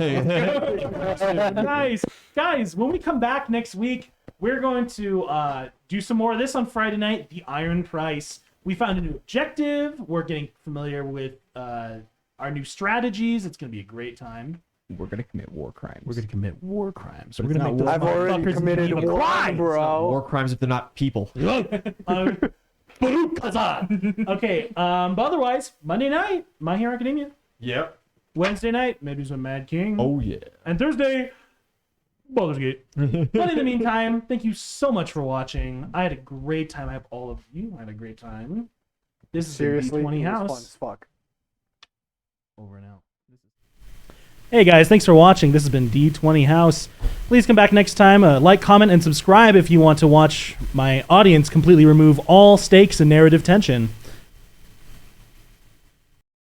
guys, when we come back next week, we're going to do some more of this on Friday night. The Iron Price. We found a new objective. We're getting familiar with our new strategies. It's going to be a great time. We're gonna commit war crimes. We're going to commit war crimes. But We're it's going to not make war those I've already motherfuckers committed into one, crimes. bro. War crimes if they're not people. Okay, but otherwise, Monday night, My Hero Academia. Yep. Wednesday night, Medusa Mad King. Oh yeah. And Thursday, Baldur's Gate. But in the meantime, thank you so much for watching. I had a great time. I hope all of you had a great time. This is Seriously, the D20 it was House. fun as fuck. Over and out. Hey guys, thanks for watching. This has been D20 House. Please come back next time. Like, comment, and subscribe if you want to watch my audience completely remove all stakes and narrative tension.